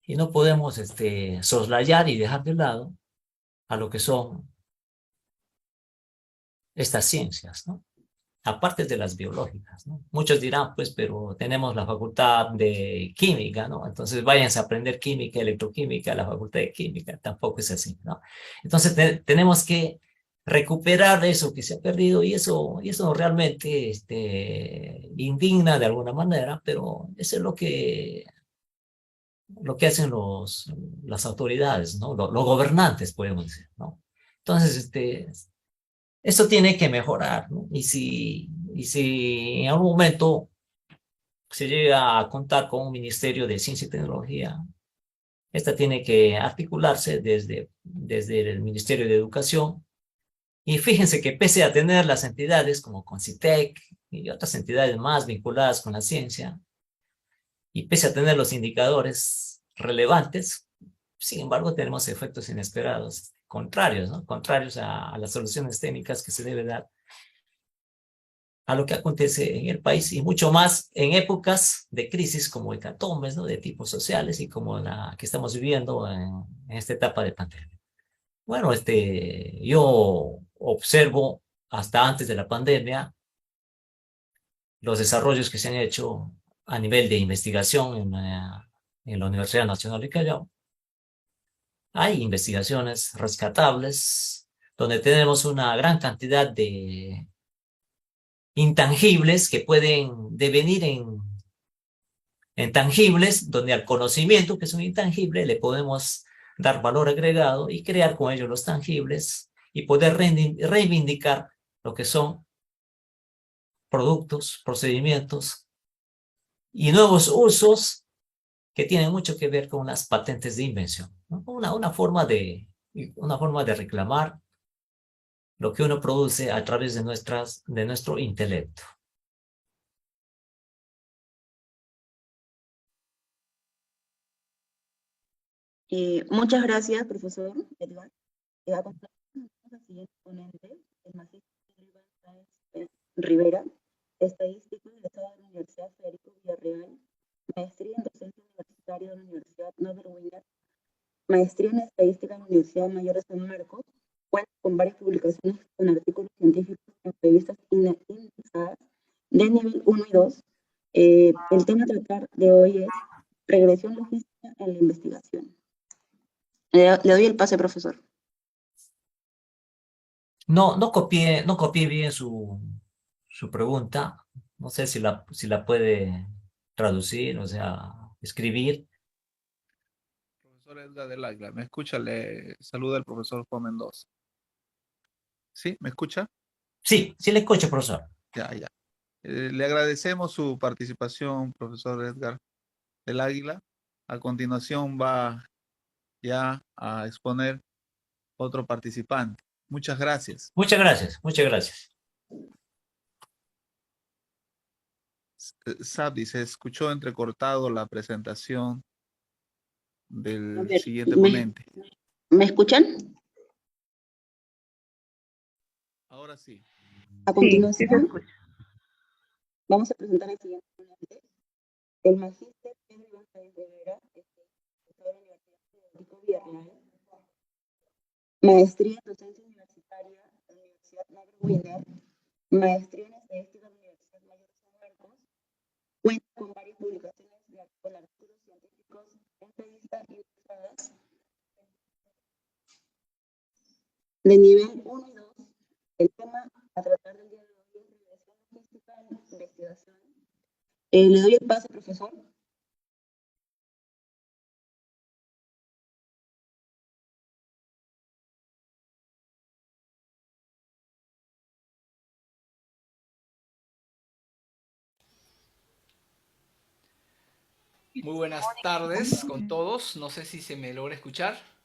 y no podemos soslayar y dejar de lado a lo que son estas ciencias, ¿no? Aparte de las biológicas, ¿no? Muchos dirán, pues, pero tenemos la facultad de química, ¿no? Entonces váyanse a aprender química, electroquímica, la facultad de química, tampoco es así, ¿no? Entonces tenemos que recuperar eso que se ha perdido, y eso realmente indigna de alguna manera, pero eso es lo que hacen las autoridades, ¿no? Los gobernantes, podemos decir, ¿no? Entonces, esto tiene que mejorar, ¿no? Y si en algún momento se llega a contar con un Ministerio de Ciencia y Tecnología, esta tiene que articularse desde el Ministerio de Educación. Y fíjense que pese a tener las entidades como Concitec y otras entidades más vinculadas con la ciencia, y pese a tener los indicadores relevantes, sin embargo tenemos efectos inesperados, contrarios, ¿no? Contrarios a las soluciones técnicas que se debe dar a lo que acontece en el país, y mucho más en épocas de crisis como hecatombes, ¿no? De tipos sociales, y como la que estamos viviendo en esta etapa de pandemia. Bueno, yo observo hasta antes de la pandemia los desarrollos que se han hecho a nivel de investigación en la Universidad Nacional de Callao. Hay investigaciones rescatables donde tenemos una gran cantidad de intangibles que pueden devenir en tangibles, donde al conocimiento, que es un intangible, le podemos dar valor agregado y crear con ello los tangibles, y poder reivindicar lo que son productos, procedimientos y nuevos usos que tienen mucho que ver con las patentes de invención, ¿no? Una forma de reclamar lo que uno produce a través de nuestro intelecto. Muchas gracias, profesor Edgar. A continuación, el siguiente ponente, el magíster Iván Sáenz Rivera, estadístico del Estado de la Universidad Federico Villarreal, maestría en docencia universitaria de la Universidad Norbert Wiener, maestría en estadística en la Universidad Mayor de San Marcos, cuenta con varias publicaciones con artículos científicos en revistas indexadas de nivel 1 y 2. El tema a tratar de hoy es regresión logística en la investigación. Le doy el pase, profesor. No copié bien su pregunta. No sé si la puede traducir, o sea, escribir. Profesor Edgar del Águila, ¿me escucha? Le saluda el profesor Juan Mendoza. ¿Sí? ¿Me escucha? Sí le escucho, profesor. Ya. Le agradecemos su participación, profesor Edgar del Águila. A continuación va ya a exponer otro participante. Muchas gracias. Muchas gracias, muchas gracias. Sabdi, se escuchó entrecortado la presentación A del ver, siguiente ponente. ¿me escuchan? Ahora sí. A continuación, vamos a presentar al siguiente ponente, el magíster Pedro Iván Sáenz Rivera, profesor de la Universidad Federico Villarreal, maestría en docencia universitaria en la Universidad Norbert Wiener, maestría en estadística en la Universidad Mayor de San Marcos, cuenta con varias publicaciones con artículos científicos en revistas indexadas de nivel 1 y 2. El tema a tratar del día de hoy es regresión logística en la investigación. Le doy el pase, profesor. Muy buenas tardes con todos. No sé si se me logra escuchar.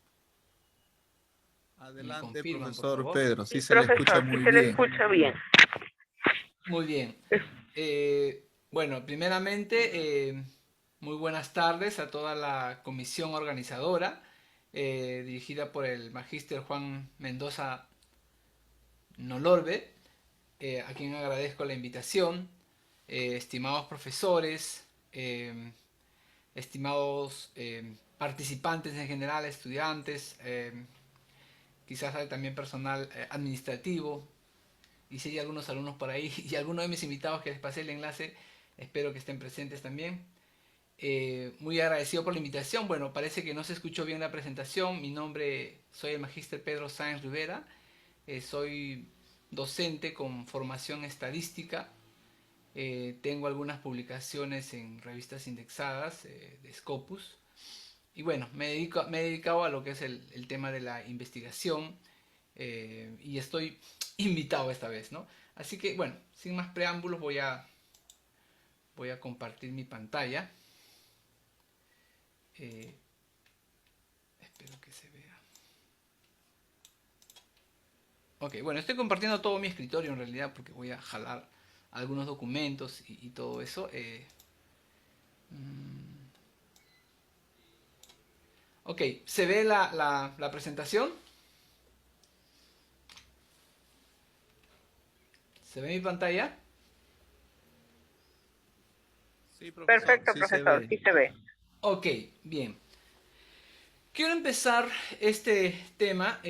Me Adelante, confirman, por profesor favor. Pedro. Sí se le escucha Profesor, muy sí se le bien. escucha bien. Muy bien. Bueno, primeramente, muy buenas tardes a toda la comisión organizadora, dirigida por el magíster Juan Mendoza Nolorbe, a quien agradezco la invitación. Estimados profesores, estimados participantes en general, estudiantes, quizás hay también personal administrativo, y si hay algunos alumnos por ahí y algunos de mis invitados que les pasé el enlace, espero que estén presentes también. Muy agradecido por la invitación. Bueno, parece que no se escuchó bien la presentación. Mi nombre, soy el magíster Pedro Sáenz Rivera. Soy docente con formación estadística. Tengo algunas publicaciones en revistas indexadas de Scopus. Y bueno, me he dedicado a lo que es el tema de la investigación, y estoy invitado esta vez, ¿no? Así que bueno, sin más preámbulos voy a compartir mi pantalla. Espero que se vea. Ok, bueno, estoy compartiendo todo mi escritorio en realidad porque voy a jalar algunos documentos y todo eso. Ok, ¿se ve la presentación? ¿Se ve mi pantalla? Sí, profesor. Perfecto, Sí se profesor, ve. sí se ve. Ok, bien. Quiero empezar este tema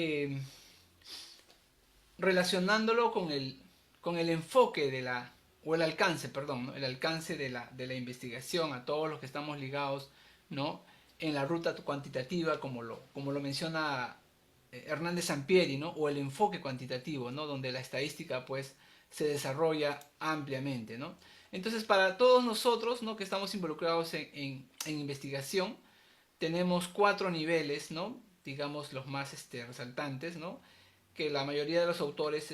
relacionándolo con el enfoque de la, o el alcance, perdón, ¿no? El alcance de la investigación a todos los que estamos ligados, ¿no? En la ruta cuantitativa, como lo menciona Hernández Sampieri, ¿no? O el enfoque cuantitativo, ¿no? Donde la estadística, pues, se desarrolla ampliamente, ¿no? Entonces, para todos nosotros, ¿no? Que estamos involucrados en investigación, tenemos 4 niveles, ¿no? Digamos los más resaltantes, ¿no? Que la mayoría de los autores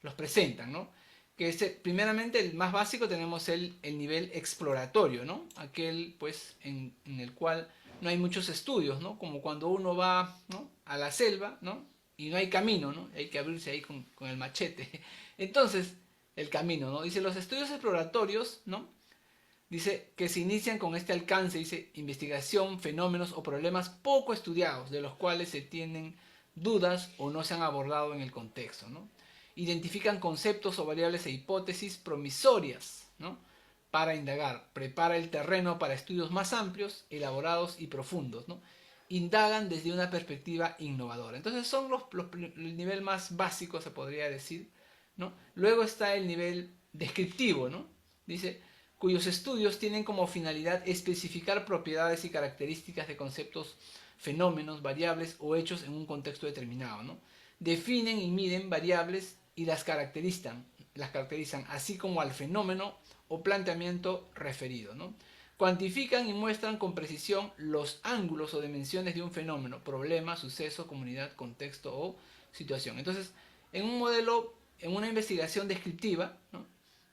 los presentan, ¿no? Que primeramente el más básico tenemos el nivel exploratorio, ¿no? Aquel pues en el cual no hay muchos estudios, ¿no? Como cuando uno va, ¿no? A la selva, ¿no? Y no hay camino, ¿no? Hay que abrirse ahí con el machete. Entonces, el camino, ¿no? Dice, los estudios exploratorios, ¿no? Dice que se inician con este alcance, dice, investigación, fenómenos o problemas poco estudiados, de los cuales se tienen dudas o no se han abordado en el contexto, ¿no? Identifican conceptos o variables e hipótesis promisorias, ¿no? Para indagar, prepara el terreno para estudios más amplios, elaborados y profundos, ¿no? Indagan desde una perspectiva innovadora. Entonces son el nivel más básico, se podría decir, ¿no? Luego está el nivel descriptivo, ¿no? Dice, cuyos estudios tienen como finalidad especificar propiedades y características de conceptos, fenómenos, variables o hechos en un contexto determinado, ¿no? Definen y miden variables y las caracterizan, así como al fenómeno o planteamiento referido, ¿no? Cuantifican y muestran con precisión los ángulos o dimensiones de un fenómeno, problema, suceso, comunidad, contexto o situación. Entonces, en un modelo, en una investigación descriptiva, ¿no?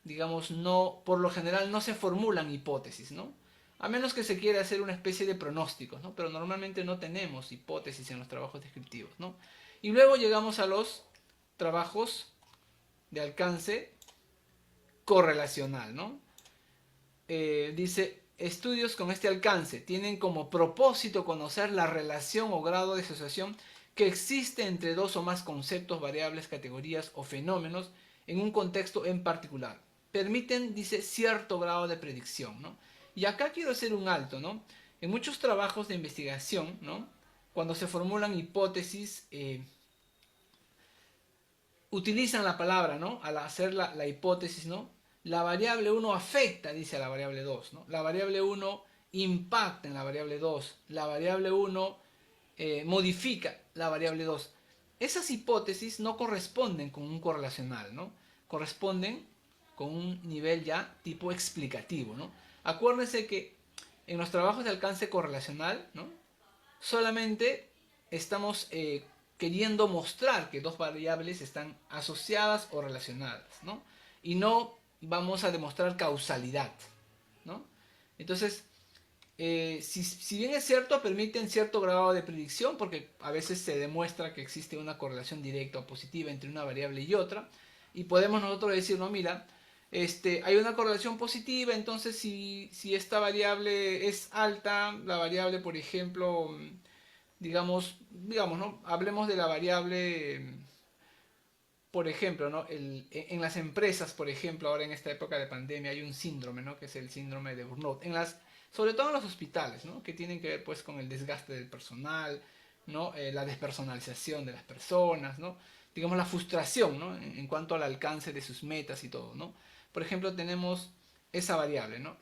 Digamos, no, por lo general no se formulan hipótesis, ¿no? A menos que se quiera hacer una especie de pronósticos, ¿no? Pero normalmente no tenemos hipótesis en los trabajos descriptivos, ¿no? Y luego llegamos a los trabajos de alcance correlacional, ¿no? Dice, estudios con este alcance tienen como propósito conocer la relación o grado de asociación que existe entre dos o más conceptos, variables, categorías o fenómenos en un contexto en particular. Permiten, dice, cierto grado de predicción, ¿no? Y acá quiero hacer un alto, ¿no? En muchos trabajos de investigación, ¿no? Cuando se formulan hipótesis, utilizan la palabra, ¿no? Al hacer la hipótesis, ¿no? La variable 1 afecta, dice a la variable 2, ¿no? La variable 1 impacta en la variable 2. La variable 1 modifica la variable 2. Esas hipótesis no corresponden con un correlacional, ¿no? Corresponden con un nivel ya tipo explicativo, ¿no? Acuérdense que en los trabajos de alcance correlacional, ¿no? Solamente estamos queriendo mostrar que dos variables están asociadas o relacionadas, ¿no? Y no vamos a demostrar causalidad, ¿no? Entonces, si bien es cierto, permiten cierto grado de predicción, porque a veces se demuestra que existe una correlación directa o positiva entre una variable y otra, y podemos nosotros decir, no, mira, hay una correlación positiva, entonces si esta variable es alta, la variable, por ejemplo, digamos, ¿no? Hablemos de la variable, por ejemplo, ¿no? En las empresas, por ejemplo, ahora en esta época de pandemia hay un síndrome, ¿no? Que es el síndrome de burnout. Sobre todo en los hospitales, ¿no? Que tienen que ver pues con el desgaste del personal, ¿no? La despersonalización de las personas, ¿no? Digamos la frustración, ¿no? En cuanto al alcance de sus metas y todo, ¿no? Por ejemplo, tenemos esa variable, ¿no?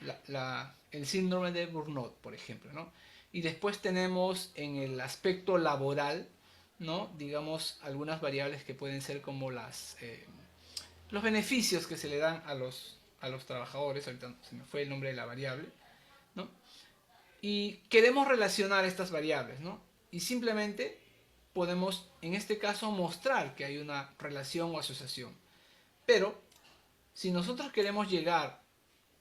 El síndrome de burnout, por ejemplo, ¿no? Y después tenemos en el aspecto laboral, ¿no? Digamos algunas variables que pueden ser como los beneficios que se le dan a los trabajadores. Ahorita se me fue el nombre de la variable, ¿no? Y queremos relacionar estas variables, ¿no? Y simplemente podemos, en este caso, mostrar que hay una relación o asociación. Pero, si nosotros queremos llegar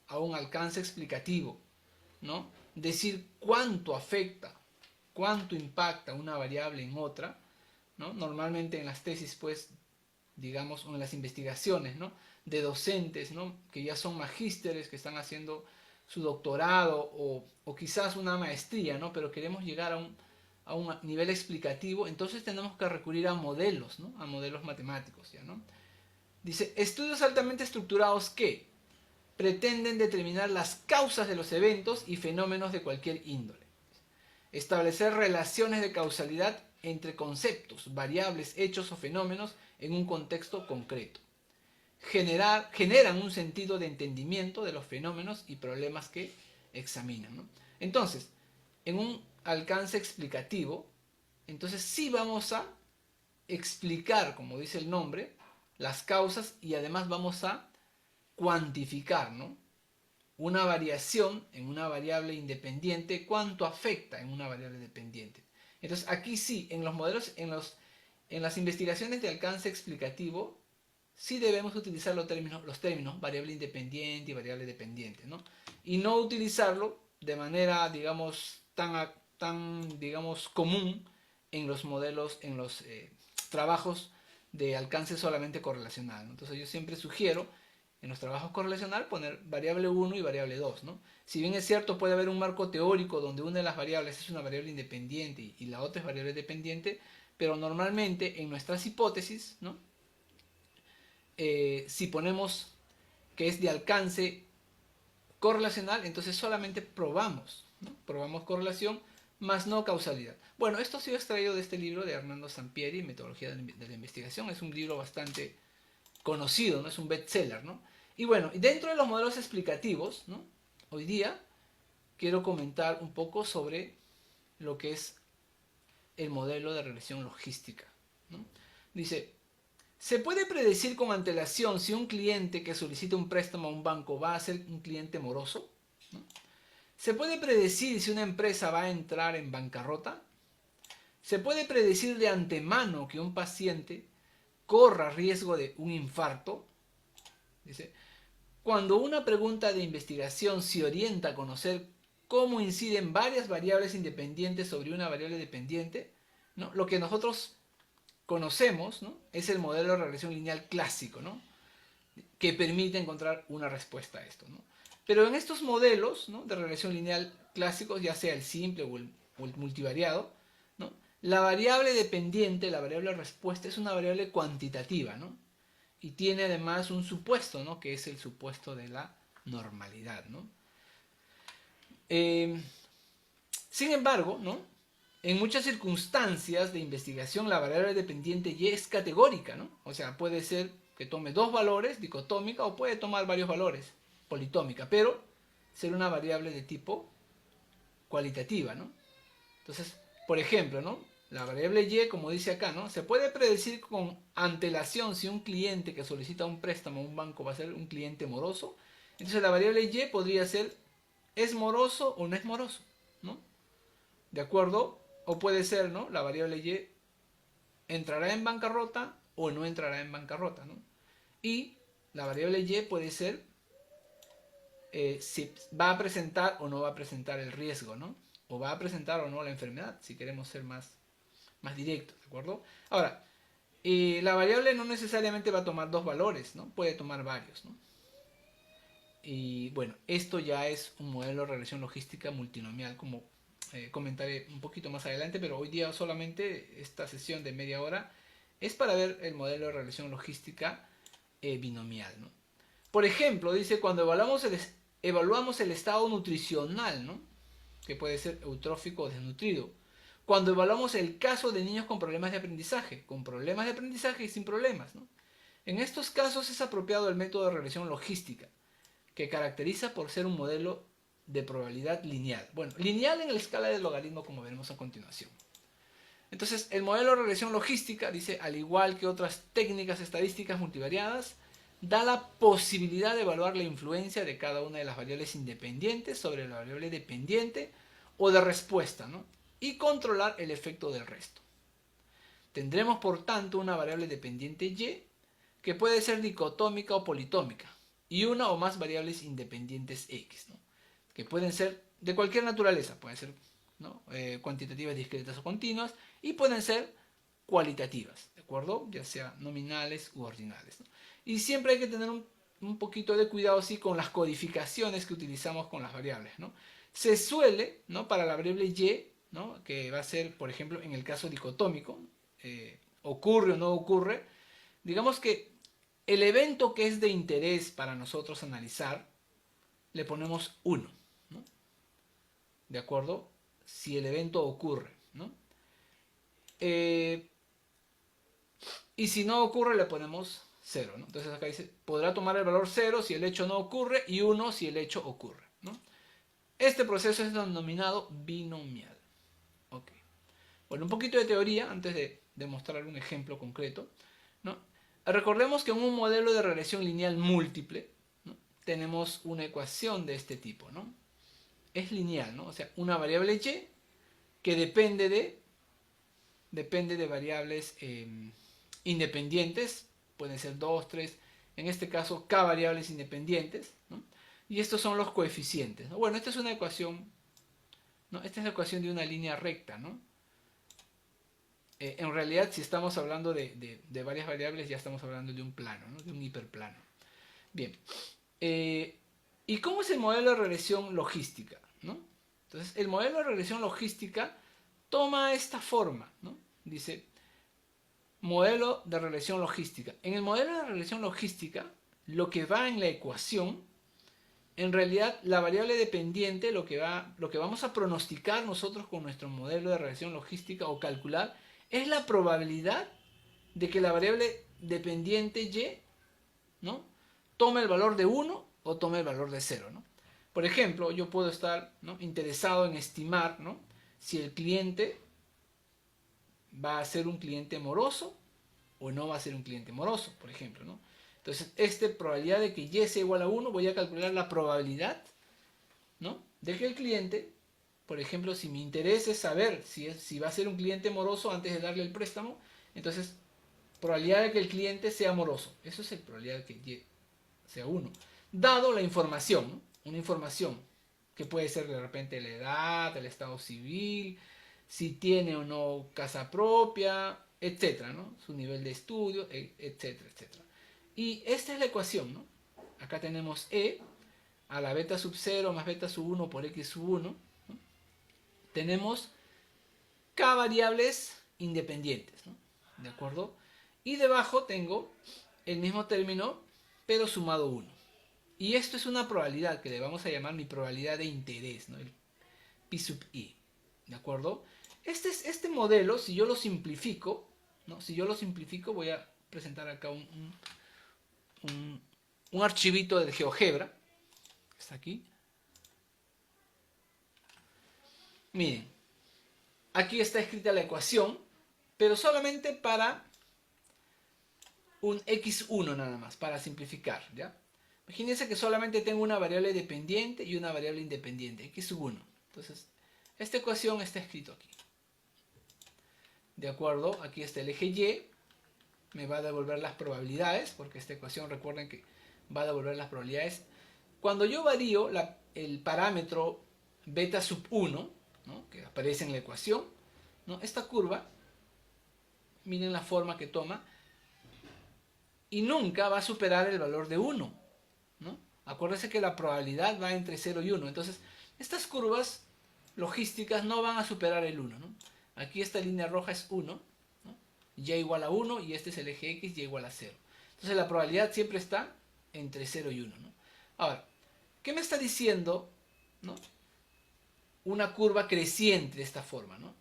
a un alcance explicativo, ¿no? Decir cuánto afecta, cuánto impacta una variable en otra, ¿no? Normalmente en las tesis, pues, digamos, o en las investigaciones, ¿no? De docentes, ¿no? Que ya son magísteres, que están haciendo su doctorado o quizás una maestría, ¿no? Pero queremos llegar a un nivel explicativo, entonces tenemos que recurrir a modelos, ¿no? A modelos matemáticos, ¿ya, no? Dice, estudios altamente estructurados que pretenden determinar las causas de los eventos y fenómenos de cualquier índole. Establecer relaciones de causalidad entre conceptos, variables, hechos o fenómenos en un contexto concreto. Generan un sentido de entendimiento de los fenómenos y problemas que examinan, ¿no? Entonces, en un alcance explicativo, entonces sí vamos a explicar, como dice el nombre, las causas y además vamos a cuantificar, ¿no? Una variación en una variable independiente, cuánto afecta en una variable dependiente. Entonces aquí sí, en los modelos, en las investigaciones de alcance explicativo, sí debemos utilizar los términos variable independiente y variable dependiente, ¿no? Y no utilizarlo de manera, digamos, tan digamos, común en los modelos, en los trabajos de alcance solamente correlacional, ¿no? Entonces yo siempre sugiero en los trabajos correlacional poner variable 1 y variable 2, ¿no? Si bien es cierto, puede haber un marco teórico donde una de las variables es una variable independiente y la otra es variable dependiente, pero normalmente en nuestras hipótesis, ¿no? Si ponemos que es de alcance correlacional, entonces solamente probamos, ¿no? Probamos correlación, más no causalidad. Bueno, esto ha sido extraído de este libro de Hernando Sampieri, Metodología de la Investigación. Es un libro bastante conocido, ¿no? Es un bestseller, ¿no? Y bueno, dentro de los modelos explicativos, ¿no? Hoy día quiero comentar un poco sobre lo que es el modelo de regresión logística, ¿no? Dice, ¿se puede predecir con antelación si un cliente que solicita un préstamo a un banco va a ser un cliente moroso? ¿No? ¿Se puede predecir si una empresa va a entrar en bancarrota? ¿Se puede predecir de antemano que un paciente corra riesgo de un infarto? Dice, cuando una pregunta de investigación se orienta a conocer cómo inciden varias variables independientes sobre una variable dependiente, ¿no? Lo que nosotros conocemos, ¿no? Es el modelo de regresión lineal clásico, ¿no? Que permite encontrar una respuesta a esto, ¿no? Pero en estos modelos, ¿no? De regresión lineal clásicos, ya sea el simple o el multivariado, ¿no? La variable dependiente, la variable respuesta, es una variable cuantitativa, ¿no? Y tiene además un supuesto, ¿no? Que es el supuesto de la normalidad, ¿no? Sin embargo, ¿no? En muchas circunstancias de investigación la variable dependiente Y es categórica, ¿no? O sea, puede ser que tome dos valores, dicotómica, o puede tomar varios valores, politómica, pero ser una variable de tipo cualitativa, ¿no? Entonces, por ejemplo, ¿no? La variable Y, como dice acá, ¿no? Se puede predecir con antelación si un cliente que solicita un préstamo a un banco va a ser un cliente moroso. Entonces la variable Y podría ser, ¿es moroso o no es moroso? ¿No? ¿De acuerdo? O puede ser, ¿no? La variable Y entrará en bancarrota o no entrará en bancarrota, ¿no? Y la variable Y puede ser si va a presentar o no va a presentar el riesgo, ¿no? O va a presentar o no la enfermedad, si queremos ser más directos, ¿de acuerdo? Ahora, la variable no necesariamente va a tomar dos valores, ¿no? Puede tomar varios, ¿no? Y bueno, esto ya es un modelo de regresión logística multinomial, como comentaré un poquito más adelante, pero hoy día solamente esta sesión de media hora es para ver el modelo de regresión logística binomial, ¿no? Por ejemplo, dice, cuando evaluamos el estado nutricional, ¿no? Que puede ser eutrófico o desnutrido. Cuando evaluamos el caso de niños con problemas de aprendizaje y sin problemas, ¿no? En estos casos es apropiado el método de regresión logística, que caracteriza por ser un modelo de probabilidad lineal. Bueno, lineal en la escala del logaritmo, como veremos a continuación. Entonces, el modelo de regresión logística, dice, al igual que otras técnicas estadísticas multivariadas, da la posibilidad de evaluar la influencia de cada una de las variables independientes sobre la variable dependiente o de respuesta, ¿no? Y controlar el efecto del resto. Tendremos, por tanto, una variable dependiente Y que puede ser dicotómica o politómica y una o más variables independientes X, ¿no? Que pueden ser de cualquier naturaleza, pueden ser, ¿no? Cuantitativas, discretas o continuas, y pueden ser cualitativas, ¿de acuerdo? Ya sea nominales u ordinales, ¿no? Y siempre hay que tener un poquito de cuidado sí, con las codificaciones que utilizamos con las variables, ¿no? Se suele, ¿no? Para la variable Y, ¿no? Que va a ser, por ejemplo, en el caso dicotómico, ocurre o no ocurre, digamos que el evento que es de interés para nosotros analizar, le ponemos 1, ¿no? ¿De acuerdo? Si el evento ocurre, ¿no? Y si no ocurre, le ponemos 0, ¿no? Entonces acá dice, podrá tomar el valor 0 si el hecho no ocurre y 1 si el hecho ocurre, ¿no? Este proceso es denominado binomial. Ok. Bueno, un poquito de teoría antes de demostrar un ejemplo concreto, ¿no? Recordemos que en un modelo de regresión lineal múltiple, ¿no? Tenemos una ecuación de este tipo, ¿no? Es lineal, ¿no? O sea, una variable Y que depende de variables independientes, pueden ser 2, 3, en este caso K variables independientes, ¿no? Y estos son los coeficientes, ¿no? Bueno, esta es una ecuación, ¿no? Esta es la ecuación de una línea recta, ¿no? En realidad, si estamos hablando de varias variables, ya estamos hablando de un plano, ¿no? De un hiperplano. Bien. ¿Y cómo es el modelo de regresión logística? ¿No? Entonces, el modelo de regresión logística toma esta forma, ¿no? Dice, modelo de regresión logística. En el modelo de regresión logística, lo que va en la ecuación, en realidad la variable dependiente, lo que vamos a pronosticar nosotros con nuestro modelo de regresión logística o calcular, es la probabilidad de que la variable dependiente y, ¿no?, tome el valor de 1 o tome el valor de 0, ¿no? Por ejemplo, yo puedo estar, ¿no?, interesado en estimar, ¿no?, si el cliente va a ser un cliente moroso o no va a ser un cliente moroso, por ejemplo, ¿no? Entonces, probabilidad de que y sea igual a 1, voy a calcular la probabilidad, ¿no?, de que el cliente, por ejemplo, si mi interés es saber si va a ser un cliente moroso antes de darle el préstamo, entonces, probabilidad de que el cliente sea moroso. Eso es la probabilidad de que y sea 1. Dado la información, ¿no? Una información que puede ser de repente la edad, el estado civil, si tiene o no casa propia, etcétera, ¿no? Su nivel de estudio, etcétera, etcétera. Y esta es la ecuación, ¿no? Acá tenemos E a la beta sub 0 más beta sub 1 por x sub 1. ¿No? Tenemos K variables independientes, ¿no? ¿De acuerdo? Y debajo tengo el mismo término, pero sumado 1. Y esto es una probabilidad que le vamos a llamar mi probabilidad de interés, ¿no? El P sub I. ¿De acuerdo? Este modelo, si yo lo simplifico, ¿no?, si yo lo simplifico, voy a presentar acá un archivito de GeoGebra. Está aquí. Miren, aquí está escrita la ecuación, pero solamente para un x1 nada más, para simplificar, ¿ya? Imagínense que solamente tengo una variable dependiente y una variable independiente, x sub 1. Entonces, esta ecuación está escrito aquí. ¿De acuerdo? Aquí está el eje y, me va a devolver las probabilidades, porque esta ecuación, recuerden que va a devolver las probabilidades. Cuando yo varío el parámetro beta sub 1, ¿no?, que aparece en la ecuación, ¿no?, esta curva, miren la forma que toma, y nunca va a superar el valor de 1, ¿no? Acuérdense que la probabilidad va entre 0 y 1. Entonces, estas curvas logísticas no van a superar el 1, ¿no? Aquí esta línea roja es 1, ¿no?, y igual a 1, y este es el eje X, y igual a 0. Entonces, la probabilidad siempre está entre 0 y 1, ¿no? Ahora, ¿qué me está diciendo, ¿no?, una curva creciente de esta forma, ¿no?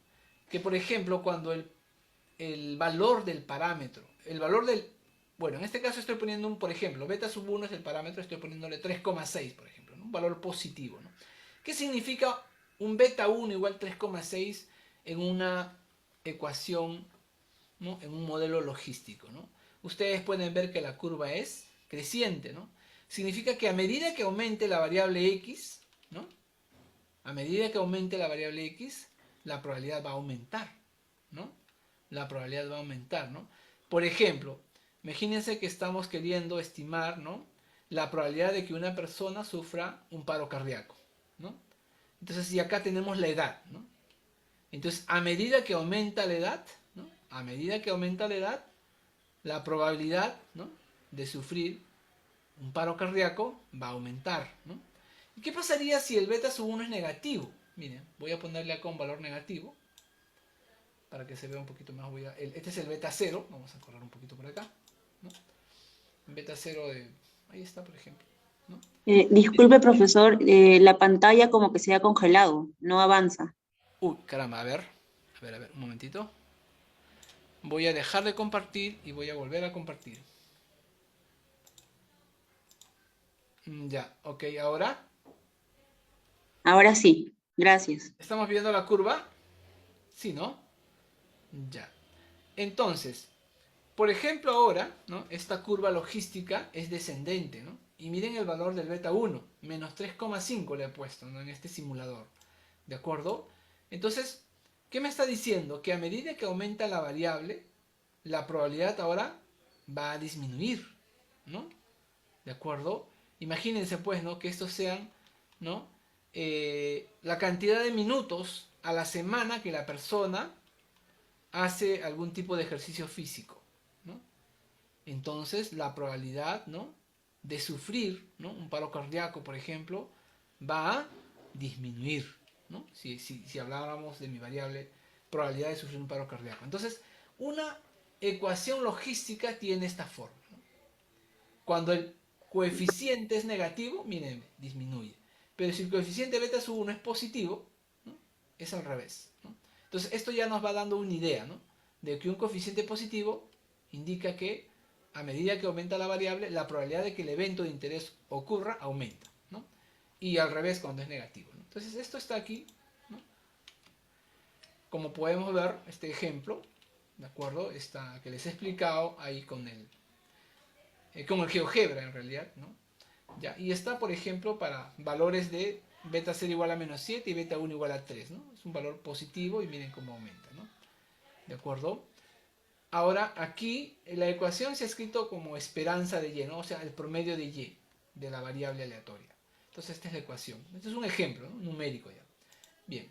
Que, por ejemplo, cuando el valor del parámetro, bueno, en este caso estoy poniendo por ejemplo, beta sub 1 es el parámetro, estoy poniéndole 3,6, por ejemplo, ¿no?, un valor positivo, ¿no? ¿Qué significa un beta 1 igual 3,6 en una ecuación, ¿no?, en un modelo logístico, ¿no? Ustedes pueden ver que la curva es creciente, ¿no? Significa que a medida que aumente la variable x, ¿no?, a medida que aumente la variable x, la probabilidad va a aumentar, ¿no? La probabilidad va a aumentar, ¿no? Por ejemplo, imagínense que estamos queriendo estimar, ¿no?, la probabilidad de que una persona sufra un paro cardíaco, ¿no? Entonces, y acá tenemos la edad, ¿no? Entonces, a medida que aumenta la edad, ¿no?, a medida que aumenta la edad, la probabilidad, ¿no?, de sufrir un paro cardíaco va a aumentar, ¿no? ¿Y qué pasaría si el beta sub 1 es negativo? Miren, voy a ponerle acá un valor negativo para que se vea un poquito más. Este es el beta 0, vamos a correr un poquito por acá, ¿no? Beta 0 ahí está, por ejemplo, ¿no? Disculpe, profesor, la pantalla como que se ha congelado, no avanza. Uy, caramba, a ver, un momentito. Voy a dejar de compartir y voy a volver a compartir. Ya, ok, ahora. Ahora sí, gracias. ¿Estamos viendo la curva? Sí, ¿no? Ya. Entonces, por ejemplo ahora, ¿no?, esta curva logística es descendente, ¿no? Y miren el valor del beta 1, menos 3,5 le he puesto, ¿no?, en este simulador. ¿De acuerdo? Entonces, ¿qué me está diciendo? Que a medida que aumenta la variable, la probabilidad ahora va a disminuir, ¿no? ¿De acuerdo? Imagínense pues, ¿no?, que estos sean, ¿no?, la cantidad de minutos a la semana que la persona hace algún tipo de ejercicio físico, ¿no? Entonces la probabilidad, ¿no?, de sufrir, ¿no?, un paro cardíaco, por ejemplo, va a disminuir, ¿no? Si habláramos de mi variable probabilidad de sufrir un paro cardíaco. Entonces, una ecuación logística tiene esta forma, ¿no? Cuando el coeficiente es negativo, miren, disminuye. Pero si el coeficiente beta sub 1 es positivo, ¿no?, es al revés, ¿no? Entonces, esto ya nos va dando una idea, ¿no?, de que un coeficiente positivo indica que a medida que aumenta la variable, la probabilidad de que el evento de interés ocurra aumenta, ¿no? Y al revés cuando es negativo, ¿no? Entonces, esto está aquí, ¿no? Como podemos ver, este ejemplo, ¿de acuerdo? Está, que les he explicado ahí con el GeoGebra en realidad, ¿no? ¿Ya? Y está, por ejemplo, para valores de beta 0 igual a menos 7 y beta 1 igual a 3, ¿no? Es un valor positivo y miren cómo aumenta, ¿no? ¿De acuerdo? Ahora, aquí la ecuación se ha escrito como esperanza de Y, ¿no? O sea, el promedio de Y, de la variable aleatoria. Entonces, esta es la ecuación. Este es un ejemplo, ¿no?, numérico ya. Bien.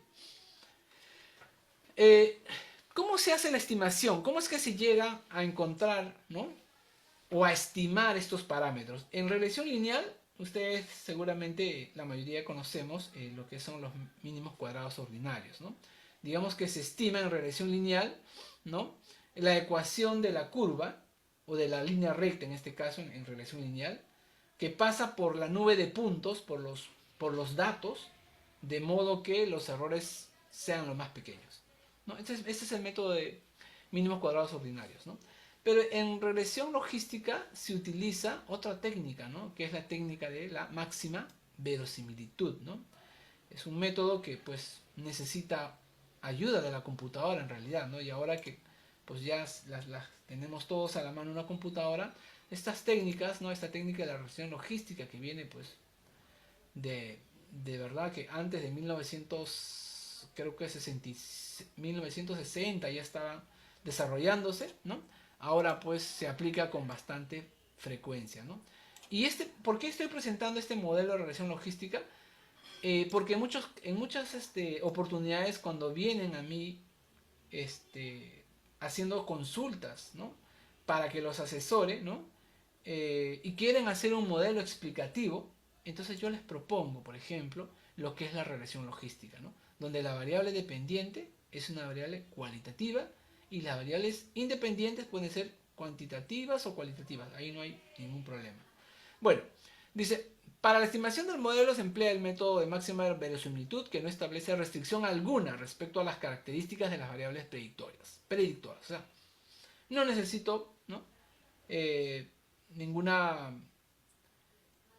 ¿Cómo se hace la estimación? ¿Cómo es que se llega a encontrar, ¿no?, o a estimar estos parámetros? En regresión lineal, ustedes seguramente la mayoría conocemos lo que son los mínimos cuadrados ordinarios, ¿no? Digamos que se estima en regresión lineal, ¿no?, la ecuación de la curva, o de la línea recta en este caso, en regresión lineal, que pasa por la nube de puntos, por los datos, de modo que los errores sean los más pequeños, ¿no? Este es el método de mínimos cuadrados ordinarios, ¿no? Pero en regresión logística se utiliza otra técnica, ¿no?, que es la técnica de la máxima verosimilitud, ¿no? Es un método que pues necesita ayuda de la computadora en realidad, ¿no? Y ahora que pues ya las tenemos todos a la mano en una computadora, estas técnicas, ¿no?, esta técnica de la regresión logística que viene pues de verdad que antes de 1960 ya estaba desarrollándose, ¿no? Ahora pues se aplica con bastante frecuencia, ¿no? Y ¿por qué estoy presentando este modelo de regresión logística? Porque en muchas oportunidades cuando vienen a mí haciendo consultas, ¿no?, para que los asesore, ¿no?, y quieren hacer un modelo explicativo, entonces yo les propongo, por ejemplo, lo que es la regresión logística, ¿no?, donde la variable dependiente es una variable cualitativa y las variables independientes pueden ser cuantitativas o cualitativas. Ahí no hay ningún problema. Bueno, dice, para la estimación del modelo se emplea el método de máxima verosimilitud, que no establece restricción alguna respecto a las características de las variables predictoras. O sea, no necesito, ¿no?,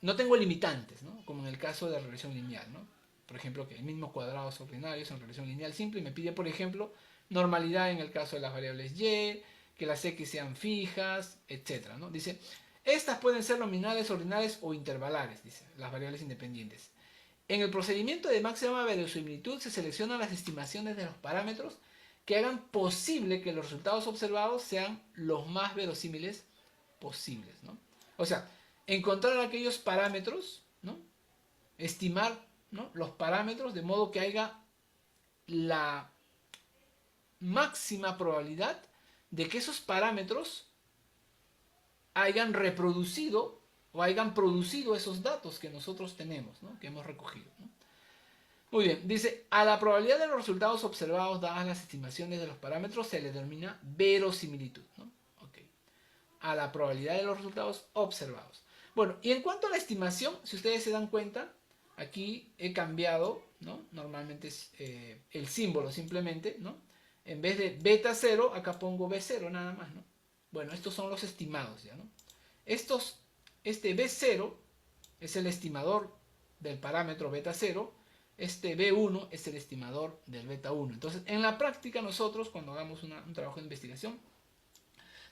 no tengo limitantes, ¿no?, como en el caso de la regresión lineal, ¿no? Por ejemplo, que el mismo cuadrados ordinarios en regresión lineal simple me pide, por ejemplo, normalidad en el caso de las variables y, que las x sean fijas, etcétera, ¿no? Dice, estas pueden ser nominales, ordinales o intervalares, dice, las variables independientes. En el procedimiento de máxima verosimilitud se seleccionan las estimaciones de los parámetros que hagan posible que los resultados observados sean los más verosímiles posibles, ¿no? O sea, encontrar aquellos parámetros, ¿no?, estimar, ¿no?, los parámetros de modo que haya la máxima probabilidad de que esos parámetros hayan reproducido o hayan producido esos datos que nosotros tenemos, ¿no?, que hemos recogido, ¿no? Muy bien, dice, a la probabilidad de los resultados observados dadas las estimaciones de los parámetros se le denomina verosimilitud, ¿no? Okay. A la probabilidad de los resultados observados. Bueno, y en cuanto a la estimación, si ustedes se dan cuenta, aquí he cambiado, ¿no?, normalmente es el símbolo simplemente, ¿no? En vez de beta 0, acá pongo B0 nada más, ¿no? Bueno, estos son los estimados ya, ¿no? Este B0 es el estimador del parámetro beta 0, este B1 es el estimador del beta 1. Entonces, en la práctica nosotros, cuando hagamos un trabajo de investigación,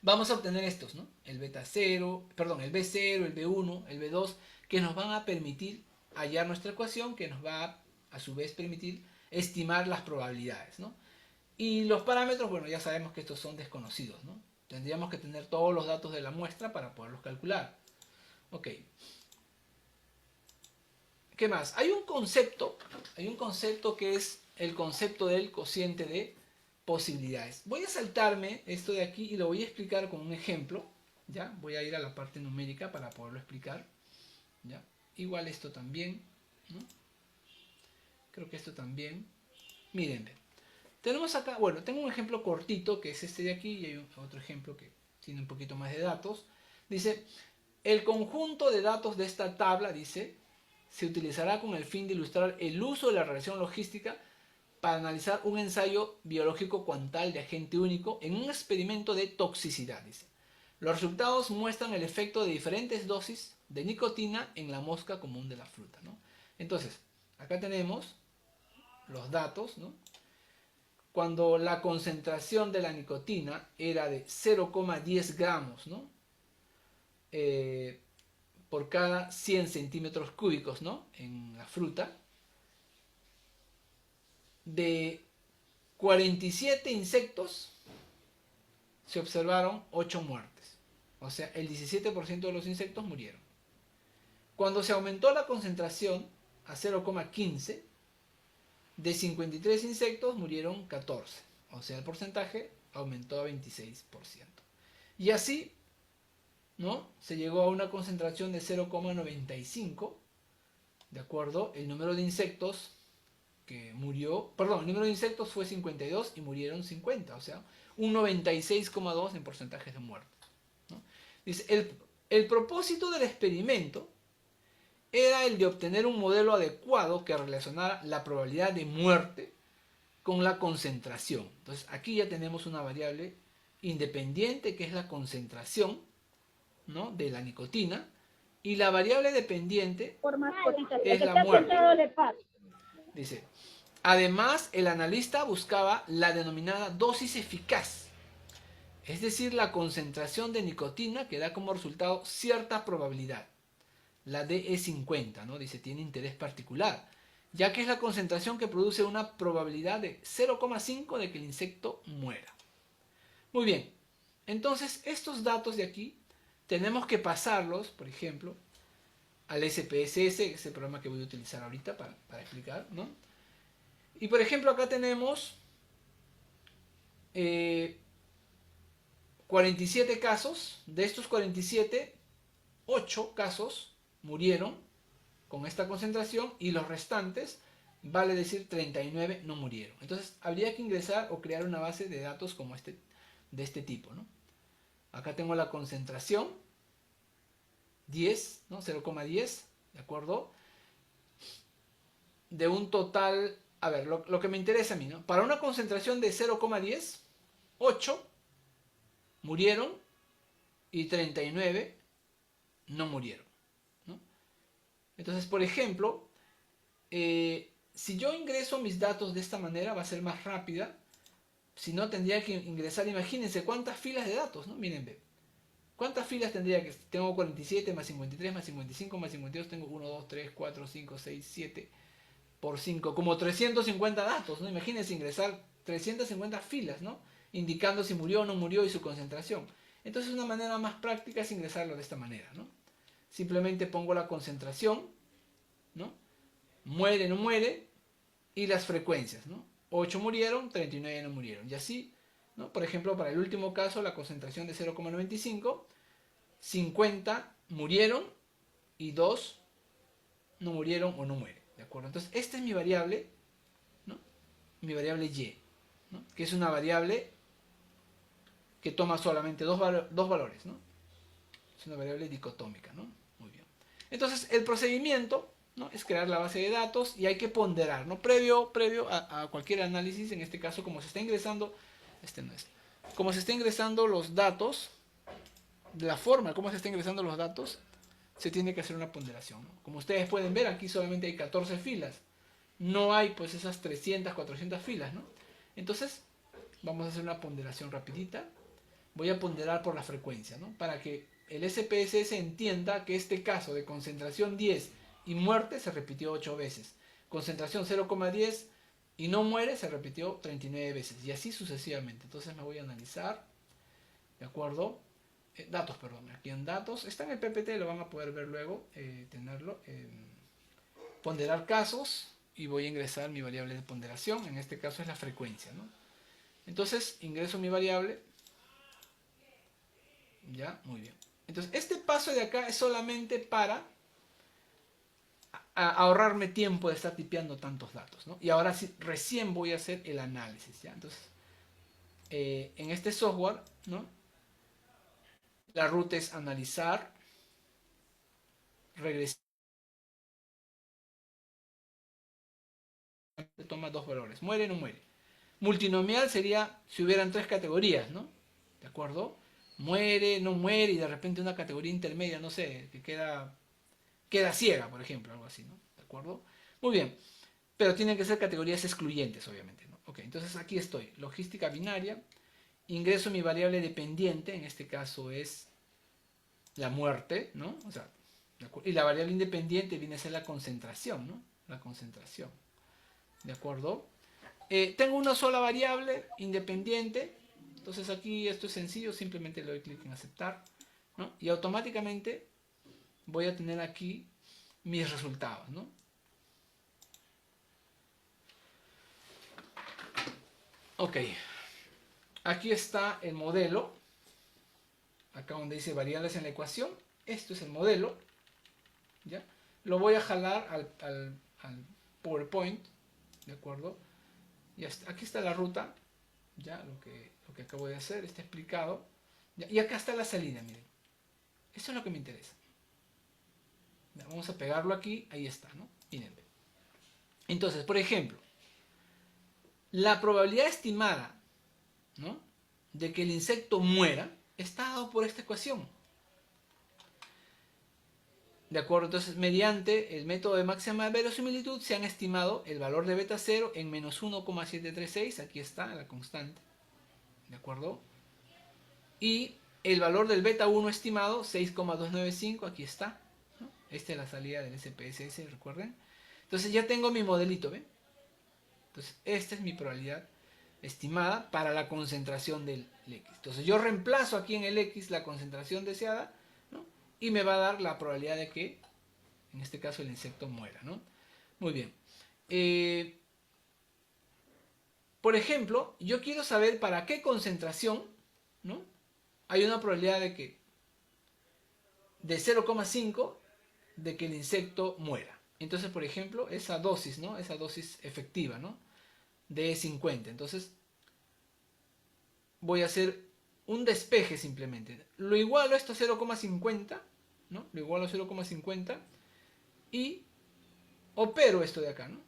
vamos a obtener estos, ¿no? El beta 0, perdón, el B0, el B1, el B2, que nos van a permitir hallar nuestra ecuación, que nos va a su vez permitir estimar las probabilidades, ¿no? Y los parámetros, bueno, ya sabemos que estos son desconocidos, ¿no? Tendríamos que tener todos los datos de la muestra para poderlos calcular. Ok. ¿Qué más? Hay un concepto que es el concepto del cociente de posibilidades. Voy a saltarme esto de aquí y lo voy a explicar con un ejemplo, ¿ya? Voy a ir a la parte numérica para poderlo explicar. ¿ya? Igual esto también, ¿no? Creo que esto también. Miren, ve. Tenemos acá, bueno, tengo un ejemplo cortito que es este de aquí y hay otro ejemplo que tiene un poquito más de datos. Dice, el conjunto de datos de esta tabla, dice, se utilizará con el fin de ilustrar el uso de la relación logística para analizar un ensayo biológico cuantal de agente único en un experimento de toxicidad, dice. Los resultados muestran el efecto de diferentes dosis de nicotina en la mosca común de la fruta, ¿no? Entonces, acá tenemos los datos, ¿no? Cuando la concentración de la nicotina era de 0,10 gramos, ¿no? Por cada 100 centímetros cúbicos, ¿no? En la fruta. De 47 insectos se observaron 8 muertes. O sea, el 17% de los insectos murieron. Cuando se aumentó la concentración a 0,15, de 53 insectos murieron 14. O sea, el porcentaje aumentó a 26%. Y así, ¿no? Se llegó a una concentración de 0,95. ¿De acuerdo? El número de insectos que murió, perdón, el número de insectos fue 52 y murieron 50. O sea, un 96,2 en porcentajes de muerte, ¿no? Dice, el propósito del experimento era el de obtener un modelo adecuado que relacionara la probabilidad de muerte con la concentración. Entonces aquí ya tenemos una variable independiente que es la concentración, ¿no? De la nicotina, y la variable dependiente es la muerte. Dice, además el analista buscaba la denominada dosis eficaz, es decir, la concentración de nicotina que da como resultado cierta probabilidad. La DE50, ¿no? Dice, tiene interés particular, ya que es la concentración que produce una probabilidad de 0,5 de que el insecto muera. Muy bien, entonces estos datos de aquí tenemos que pasarlos, por ejemplo, al SPSS, que es el programa que voy a utilizar ahorita para explicar, ¿no? Y por ejemplo acá tenemos 47 casos, de estos 47, 8 casos murieron con esta concentración y los restantes, vale decir 39, no murieron. Entonces habría que ingresar o crear una base de datos como de este tipo, ¿no? Acá tengo la concentración 10, ¿no? 0,10, ¿de acuerdo? De un total, a ver, lo que me interesa a mí, ¿no? Para una concentración de 0,10, 8 murieron y 39 no murieron, ¿no? Entonces, por ejemplo, si yo ingreso mis datos de esta manera va a ser más rápida. Si no, tendría que ingresar, imagínense cuántas filas de datos, ¿no? Miren, ve. ¿Cuántas filas tendría que? Tengo 47 más 53 más 55 más 52, tengo 1, 2, 3, 4, 5, 6, 7 por 5, como 350 datos, ¿no? Imagínense ingresar 350 filas, ¿no? Indicando si murió o no murió y su concentración. Entonces una manera más práctica es ingresarlo de esta manera, ¿no? Simplemente pongo la concentración, ¿no? Muere, no muere, y las frecuencias, ¿no? 8 murieron, 39 no murieron. Y así, ¿no? Por ejemplo, para el último caso, la concentración de 0,95, 50 murieron y 2 no murieron o no mueren, ¿de acuerdo? Entonces, esta es mi variable, ¿no? Mi variable y, ¿no? Que es una variable que toma solamente dos valores, ¿no? Es una variable dicotómica, ¿no? Muy bien. Entonces, el procedimiento, ¿no? Es crear la base de datos y hay que ponderar, ¿no? Previo a cualquier análisis, en este caso, como se está ingresando, como se está ingresando los datos, de la forma como se está ingresando los datos, se tiene que hacer una ponderación, ¿no? Como ustedes pueden ver, aquí solamente hay 14 filas. No hay, pues, esas 300, 400 filas, ¿no? Entonces, vamos a hacer una ponderación rapidita. Voy a ponderar por la frecuencia, ¿no? Para que el SPSS entienda que este caso de concentración 10 y muerte se repitió 8 veces. Concentración 0,10 y no muere se repitió 39 veces. Y así sucesivamente. Entonces me voy a analizar. ¿De acuerdo? Datos, perdón. Aquí en datos. Está en el PPT, lo van a poder ver luego. Tenerlo. Ponderar casos. Y voy a ingresar mi variable de ponderación. En este caso es la frecuencia, ¿no? Entonces ingreso mi variable. Ya, muy bien. Entonces este paso de acá es solamente para ahorrarme tiempo de estar tipeando tantos datos, ¿no? Y ahora sí, recién voy a hacer el análisis, ¿ya? Entonces, en este software, ¿no? La ruta es analizar, regresar, toma dos valores, muere o no muere. Multinomial sería si hubieran tres categorías, ¿no? ¿De acuerdo? Muere, no muere, y de repente una categoría intermedia, no sé, que queda ciega, por ejemplo, algo así, ¿no? ¿De acuerdo? Muy bien, pero tienen que ser categorías excluyentes, obviamente, ¿no? Ok, entonces aquí estoy, logística binaria, ingreso mi variable dependiente, en este caso es la muerte, ¿no? O sea, y la variable independiente viene a ser la concentración, ¿no? La concentración, ¿de acuerdo? Tengo una sola variable independiente, entonces aquí esto es sencillo, simplemente le doy clic en aceptar, ¿no? Y automáticamente voy a tener aquí mis resultados, ¿no? Ok, aquí está el modelo, acá donde dice variables en la ecuación, esto es el modelo, ¿ya? Lo voy a jalar al PowerPoint, ¿de acuerdo? Y aquí está la ruta, ya lo que acabo de hacer, está explicado, ¿ya? Y acá está la salida, miren, eso es lo que me interesa. Ya, vamos a pegarlo aquí, ahí está, ¿no? Miren. Entonces, por ejemplo, la probabilidad estimada, ¿no?, de que el insecto muera está dado por esta ecuación. ¿De acuerdo? Entonces, mediante el método de máxima verosimilitud se han estimado el valor de beta 0 en menos 1,736, aquí está la constante, ¿de acuerdo? Y el valor del beta 1 estimado, 6,295, aquí está, ¿no? Esta es la salida del SPSS, recuerden. Entonces ya tengo mi modelito, ¿ven? Entonces, esta es mi probabilidad estimada para la concentración del X. Entonces, yo reemplazo aquí en el X la concentración deseada, ¿no? Y me va a dar la probabilidad de que, en este caso, el insecto muera, ¿no? Muy bien. Por ejemplo, yo quiero saber para qué concentración, ¿no?, hay una probabilidad de que de 0,5 de que el insecto muera. Entonces, por ejemplo, esa dosis, ¿no?, esa dosis efectiva, ¿no?, de 50. Entonces, voy a hacer un despeje simplemente. Lo igualo a esto a 0,50, ¿no? Lo igualo a 0,50 y opero esto de acá, ¿no?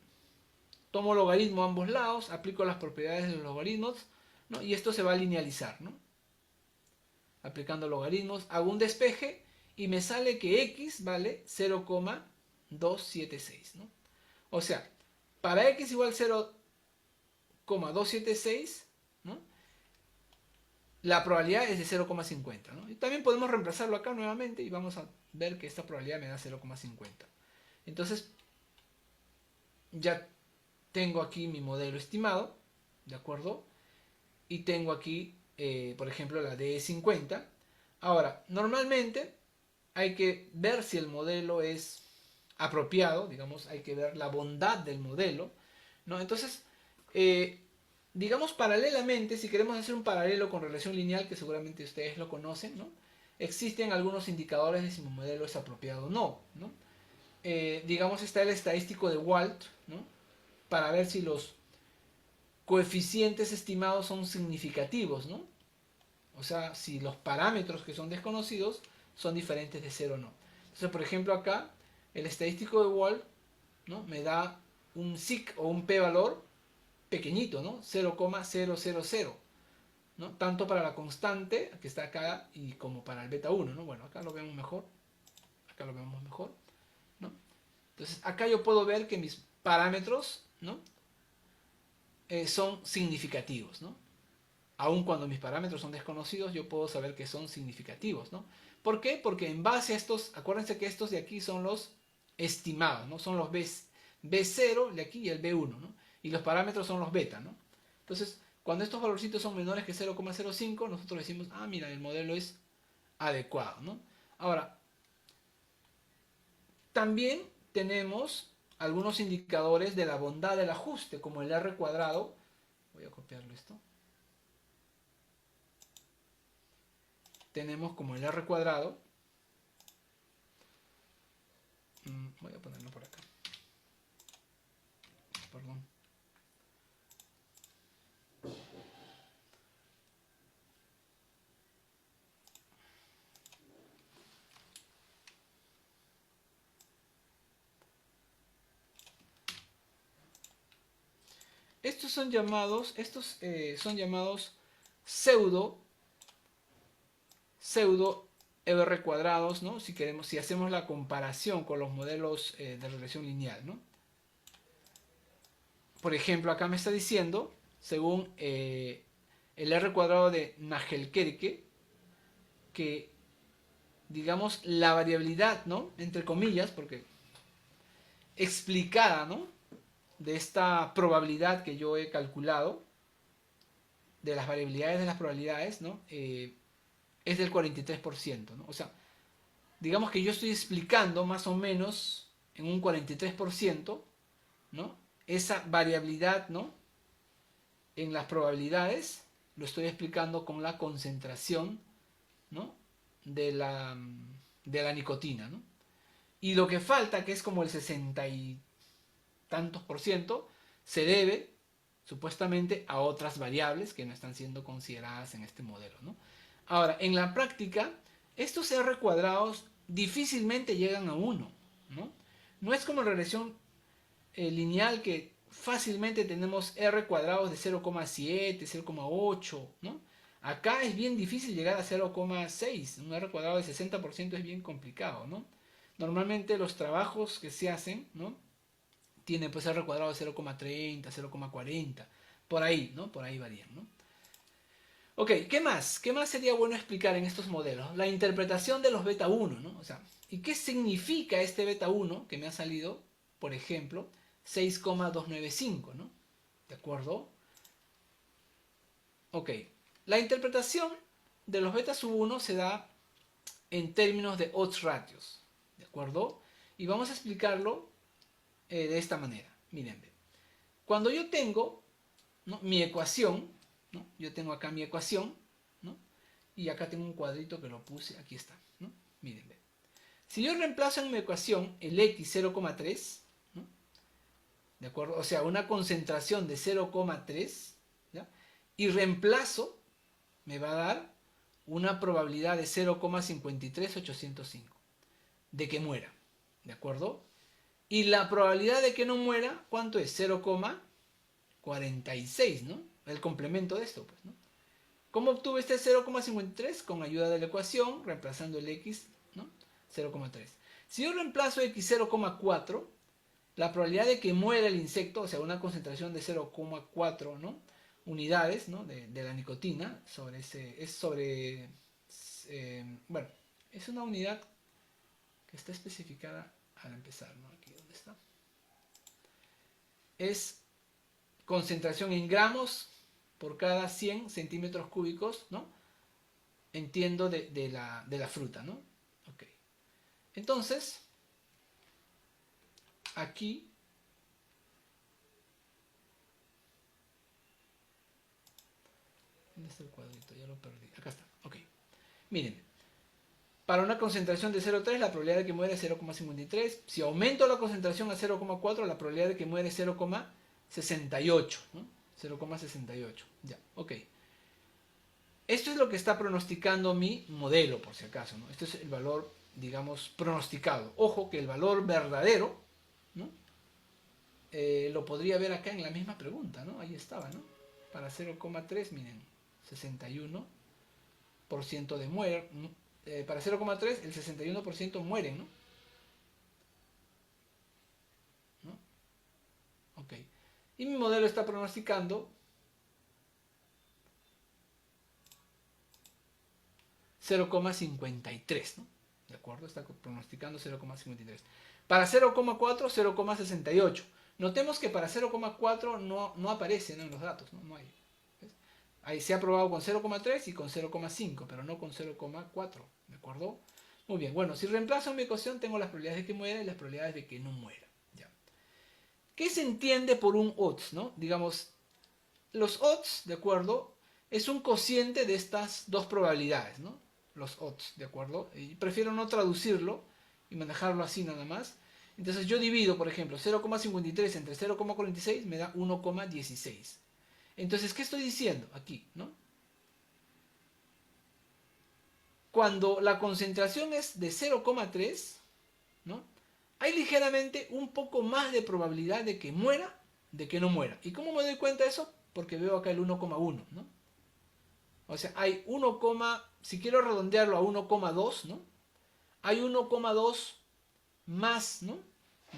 Tomo logaritmo a ambos lados, aplico las propiedades de los logaritmos, ¿no? Y esto se va a linealizar, ¿no? Aplicando logaritmos, hago un despeje y me sale que x vale 0,276, ¿no? O sea, para x igual 0,276, ¿no?, la probabilidad es de 0,50, ¿no? Y también podemos reemplazarlo acá nuevamente y vamos a ver que esta probabilidad me da 0,50. Entonces, ya tengo aquí mi modelo estimado, ¿de acuerdo? Y tengo aquí, por ejemplo, la de 50. Ahora, normalmente hay que ver si el modelo es apropiado, digamos, hay que ver la bondad del modelo, ¿no? Entonces, digamos, paralelamente, si queremos hacer un paralelo con regresión lineal, que seguramente ustedes lo conocen, ¿no?, existen algunos indicadores de si mi modelo es apropiado o no, ¿no? Digamos, está el estadístico de Walt, ¿no?, para ver si los coeficientes estimados son significativos, ¿no? O sea, si los parámetros que son desconocidos son diferentes de 0 o no. Entonces, por ejemplo, acá, el estadístico de Walt, ¿no?, me da un SIC o un p-valor pequeñito, ¿no? 0,000, ¿no? Tanto para la constante, que está acá, y como para el beta 1, ¿no? Bueno, acá lo vemos mejor. Acá lo vemos mejor, ¿no? Entonces, acá yo puedo ver que mis parámetros, ¿no?, son significativos, ¿no? Aun cuando mis parámetros son desconocidos, yo puedo saber que son significativos, ¿no? ¿Por qué? Porque en base a estos, acuérdense que estos de aquí son los estimados, ¿no? Son los B0 de aquí y el B1, ¿no? Y los parámetros son los beta, ¿no? Entonces, cuando estos valorcitos son menores que 0,05, nosotros decimos, ah, mira, el modelo es adecuado, ¿no? Ahora, también tenemos algunos indicadores de la bondad del ajuste, como el R cuadrado. Voy a copiarlo esto. Tenemos como el R cuadrado. Voy a ponerlo por acá. perdón. Estos son llamados pseudo EBR cuadrados, ¿no? Si hacemos la comparación con los modelos de regresión lineal, ¿no? Por ejemplo, acá me está diciendo, según el R cuadrado de Nagelkerke, que, digamos, la variabilidad, ¿no? Entre comillas, porque explicada, ¿no? De esta probabilidad que yo he calculado, de las variabilidades de las probabilidades, ¿no? Es del 43%, ¿no? O sea, digamos que yo estoy explicando más o menos en un 43%, ¿no? Esa variabilidad, ¿no? En las probabilidades lo estoy explicando con la concentración, ¿no? de la nicotina, ¿no? Y lo que falta, que es como el 60 y tantos por ciento, se debe supuestamente a otras variables que no están siendo consideradas en este modelo, ¿no? Ahora, en la práctica, estos R cuadrados difícilmente llegan a 1, ¿no? No es como en regresión lineal que fácilmente tenemos R cuadrados de 0,7, 0,8, ¿no? Acá es bien difícil llegar a 0,6. Un R cuadrado de 60% es bien complicado, ¿no? Normalmente los trabajos que se hacen, ¿no? Tienen pues R cuadrado de 0,30, 0,40, por ahí, ¿no? Por ahí varían, ¿no? Ok, ¿qué más? ¿Qué más sería bueno explicar en estos modelos? La interpretación de los beta 1, ¿no? O sea, ¿y qué significa este beta 1 que me ha salido, por ejemplo, 6,295, ¿no? ¿De acuerdo? Ok, la interpretación de los beta sub 1 se da en términos de odds ratios, ¿de acuerdo? Y vamos a explicarlo de esta manera. Miren, cuando yo tengo, ¿no? Mi ecuación, ¿no? Yo tengo acá mi ecuación, ¿no? Y acá tengo un cuadrito que lo puse, aquí está, ¿no? Miren, si yo reemplazo en mi ecuación el x 0,3, ¿no? ¿De acuerdo? O sea, una concentración de 0,3, ¿ya? Y reemplazo, me va a dar una probabilidad de 0,53805 de que muera, ¿de acuerdo? Y la probabilidad de que no muera, ¿cuánto es? 0,46, ¿no? El complemento de esto, pues, ¿no? ¿Cómo obtuve este 0,53? Con ayuda de la ecuación, reemplazando el x, ¿no? 0,3. Si yo reemplazo x 0,4, la probabilidad de que muera el insecto, o sea, una concentración de 0,4, ¿no? Unidades, ¿no? de la nicotina sobre ese, es sobre, bueno, es una unidad que está especificada al empezar, ¿no? Aquí donde está. Es concentración en gramos por cada 100 centímetros cúbicos, ¿no? Entiendo de la fruta, ¿no? Ok. Entonces, aquí ¿dónde está el cuadrito? Ya lo perdí. Acá está. Ok. Miren. Para una concentración de 0,3 la probabilidad de que muera es 0,53. Si aumento la concentración a 0,4 la probabilidad de que muera es 0,68, ¿no? 0,68. Ya, ok. Esto es lo que está pronosticando mi modelo, por si acaso, ¿no? Este es el valor, digamos, pronosticado. Ojo que el valor verdadero, ¿no? Lo podría ver acá en la misma pregunta, ¿no? Ahí estaba, ¿no? Para 0,3, miren, 61% de muerte. Para 0,3 el 61% mueren, ¿no? ¿No? Ok. Y mi modelo está pronosticando 0,53, ¿no? ¿De acuerdo? Está pronosticando 0,53. Para 0,4, 0,68. Notemos que para 0,4 no aparece, ¿no? En los datos, ¿no? No hay. ¿Ves? Ahí se ha probado con 0,3 y con 0,5, pero no con 0,4, ¿de acuerdo? Muy bien, bueno, si reemplazo mi ecuación tengo las probabilidades de que muera y las probabilidades de que no muera. ¿Ya? ¿Qué se entiende por un odds, no? Digamos, los odds, ¿de acuerdo? Es un cociente de estas dos probabilidades, ¿no? Los odds, ¿de acuerdo? Y prefiero no traducirlo y manejarlo así nada más. Entonces yo divido, por ejemplo, 0,53 entre 0,46 me da 1,16. Entonces, ¿qué estoy diciendo aquí, no? Cuando la concentración es de 0,3, ¿no? Hay ligeramente un poco más de probabilidad de que muera, de que no muera. ¿Y cómo me doy cuenta de eso? Porque veo acá el 1,1, ¿no? O sea, hay 1, si quiero redondearlo a 1,2, ¿no? Hay 1,2 más, ¿no?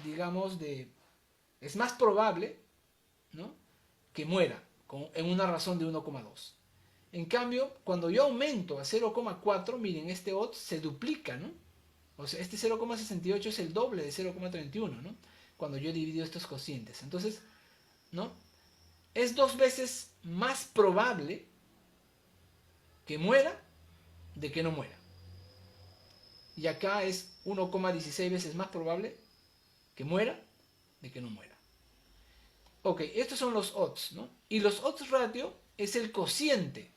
Digamos, es más probable, ¿no? Que muera en una razón de 1,2. En cambio, cuando yo aumento a 0,4, miren, este odds se duplica, ¿no? O sea, este 0,68 es el doble de 0,31, ¿no? Cuando yo divido estos cocientes. Entonces, ¿no? Es 2 veces más probable que muera de que no muera. Y acá es 1,16 veces más probable que muera de que no muera. Ok, estos son los odds, ¿no? Y los odds ratio es el cociente,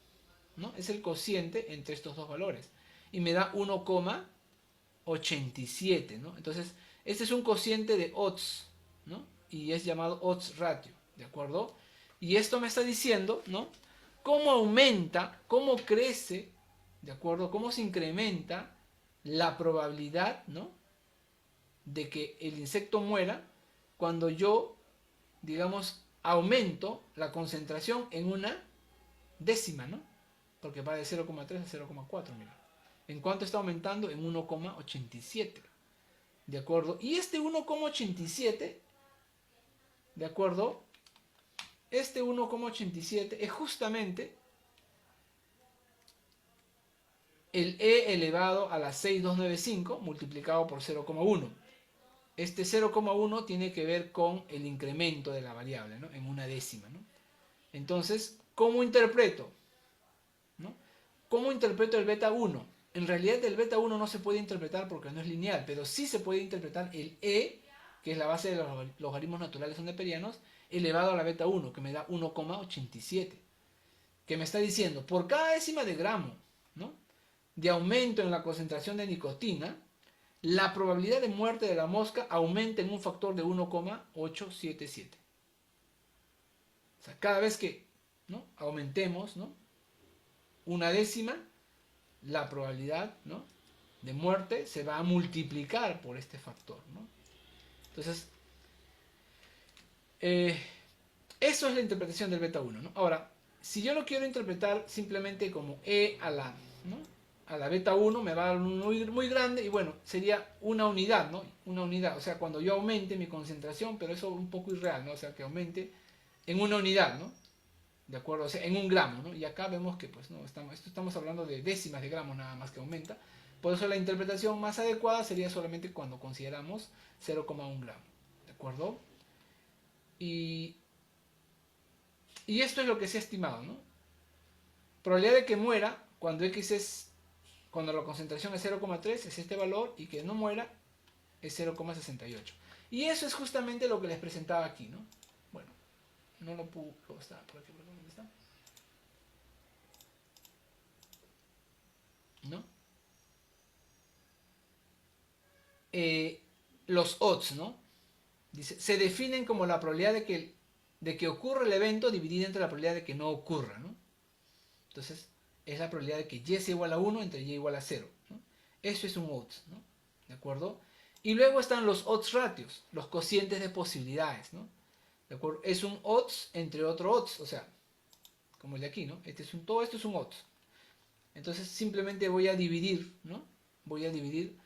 ¿no? Es el cociente entre estos dos valores. Y me da 1,87, ¿no? Entonces, este es un cociente de odds, ¿no? Y es llamado odds ratio, ¿de acuerdo? Y esto me está diciendo, ¿no? Cómo aumenta, cómo crece, ¿de acuerdo? Cómo se incrementa la probabilidad, ¿no? De que el insecto muera cuando yo, digamos, aumento la concentración en una décima, ¿no? Porque va de 0,3 a 0,4, mira. ¿En cuánto está aumentando? En 1,87. ¿De acuerdo? Y este 1,87, ¿de acuerdo? Este 1,87 es justamente el E elevado a la 6295 multiplicado por 0,1. Este 0,1 tiene que ver con el incremento de la variable, ¿no? En una décima, ¿no? Entonces, ¿cómo interpreto? ¿No? ¿Cómo interpreto el beta 1? En realidad el beta 1 no se puede interpretar porque no es lineal, pero sí se puede interpretar el E, que es la base de los logaritmos naturales neperianos, elevado a la beta 1, que me da 1,87. Que me está diciendo, por cada décima de gramo, ¿no? de aumento en la concentración de nicotina, la probabilidad de muerte de la mosca aumenta en un factor de 1,877. O sea, cada vez que, ¿no? aumentemos, ¿no? una décima, la probabilidad, ¿no? de muerte se va a multiplicar por este factor, ¿no? Entonces, eso es la interpretación del beta 1, ¿no? Ahora, si yo lo quiero interpretar simplemente como E a la, ¿no? a la beta 1, me va a dar un muy grande y bueno, sería una unidad, ¿no? Una unidad, o sea, cuando yo aumente mi concentración, pero eso es un poco irreal, ¿no? O sea, que aumente en una unidad, ¿no? ¿De acuerdo? O sea, en un gramo, ¿no? Y acá vemos que, pues, no, estamos hablando de décimas de gramo nada más que aumenta. Por eso la interpretación más adecuada sería solamente cuando consideramos 0,1 gramo, ¿de acuerdo? Y esto es lo que se ha estimado, ¿no? Probabilidad de que muera cuando la concentración es 0,3 es este valor y que no muera es 0,68. Y eso es justamente lo que les presentaba aquí, ¿no? Bueno, no lo puedo, está por aquí, ¿dónde está? ¿No? Los odds, ¿no? Dice, se definen como la probabilidad de que ocurra el evento dividida entre la probabilidad de que no ocurra, ¿no? Entonces, es la probabilidad de que y sea igual a 1 entre y igual a 0, ¿no? Eso es un odds, ¿no? ¿De acuerdo? Y luego están los odds ratios, los cocientes de posibilidades, ¿no? ¿De acuerdo? Es un odds entre otro odds, o sea, como el de aquí, ¿no? Todo esto es un odds. Entonces, simplemente voy a dividir, ¿no? Voy a dividir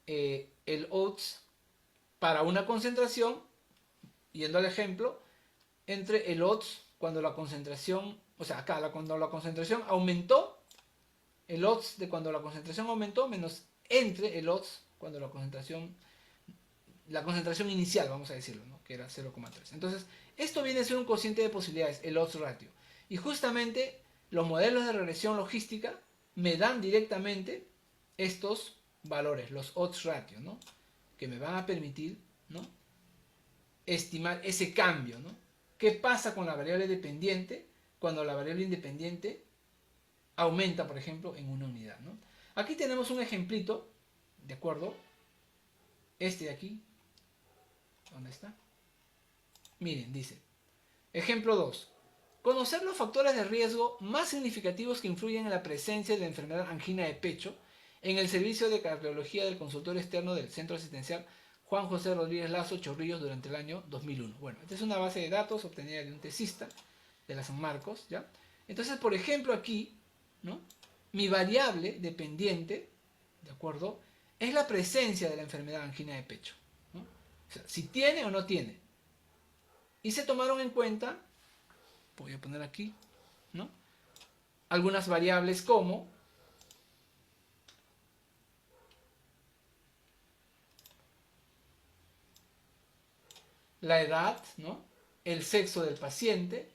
el odds para una concentración, yendo al ejemplo, entre el odds cuando la concentración, o sea, acá cuando la concentración aumentó, el odds de cuando la concentración aumentó menos entre el odds cuando la concentración inicial, vamos a decirlo, ¿no? que era 0,3. Entonces, esto viene a ser un cociente de posibilidades, el odds ratio. Y justamente los modelos de regresión logística me dan directamente estos valores, los odds ratio, ¿no? que me van a permitir, ¿no? estimar ese cambio, ¿no? ¿Qué pasa con la variable dependiente cuando la variable independiente aumenta, por ejemplo, en una unidad, ¿no? Aquí tenemos un ejemplito, ¿de acuerdo? Este de aquí, ¿Dónde está? Miren, dice. Ejemplo 2. Conocer los factores de riesgo más significativos que influyen en la presencia de la enfermedad angina de pecho en el servicio de cardiología del consultorio externo del Centro Asistencial Juan José Rodríguez Lazo, Chorrillos, durante el año 2001. Bueno, esta es una base de datos obtenida de un tesista de la San Marcos, ¿ya? Entonces, por ejemplo, aquí, ¿no? Mi variable dependiente, ¿de acuerdo?, es la presencia de la enfermedad angina de pecho, ¿no? O sea, si tiene o no tiene. Y se tomaron en cuenta, voy a poner aquí, ¿no?, algunas variables como la edad, ¿no?, el sexo del paciente,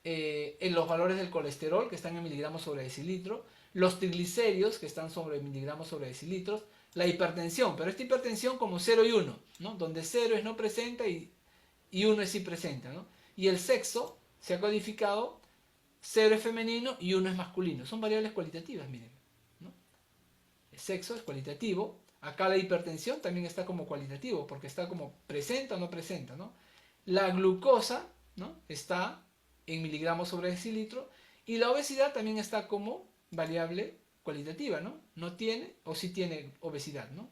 en los valores del colesterol que están en miligramos sobre decilitro, los triglicéridos que están sobre miligramos sobre decilitros, la hipertensión, pero esta hipertensión como 0 y 1, ¿no?, donde 0 es no presenta y 1 es sí presenta, ¿no? Y el sexo se ha codificado, 0 es femenino y 1 es masculino. Son variables cualitativas, miren, ¿no? El sexo es cualitativo. Acá la hipertensión también está como cualitativo, porque está como presenta o no presenta, ¿no? La glucosa, ¿no?, está en miligramos sobre decilitro, y la obesidad también está como variable cualitativa, ¿no? No tiene o sí tiene obesidad, ¿no?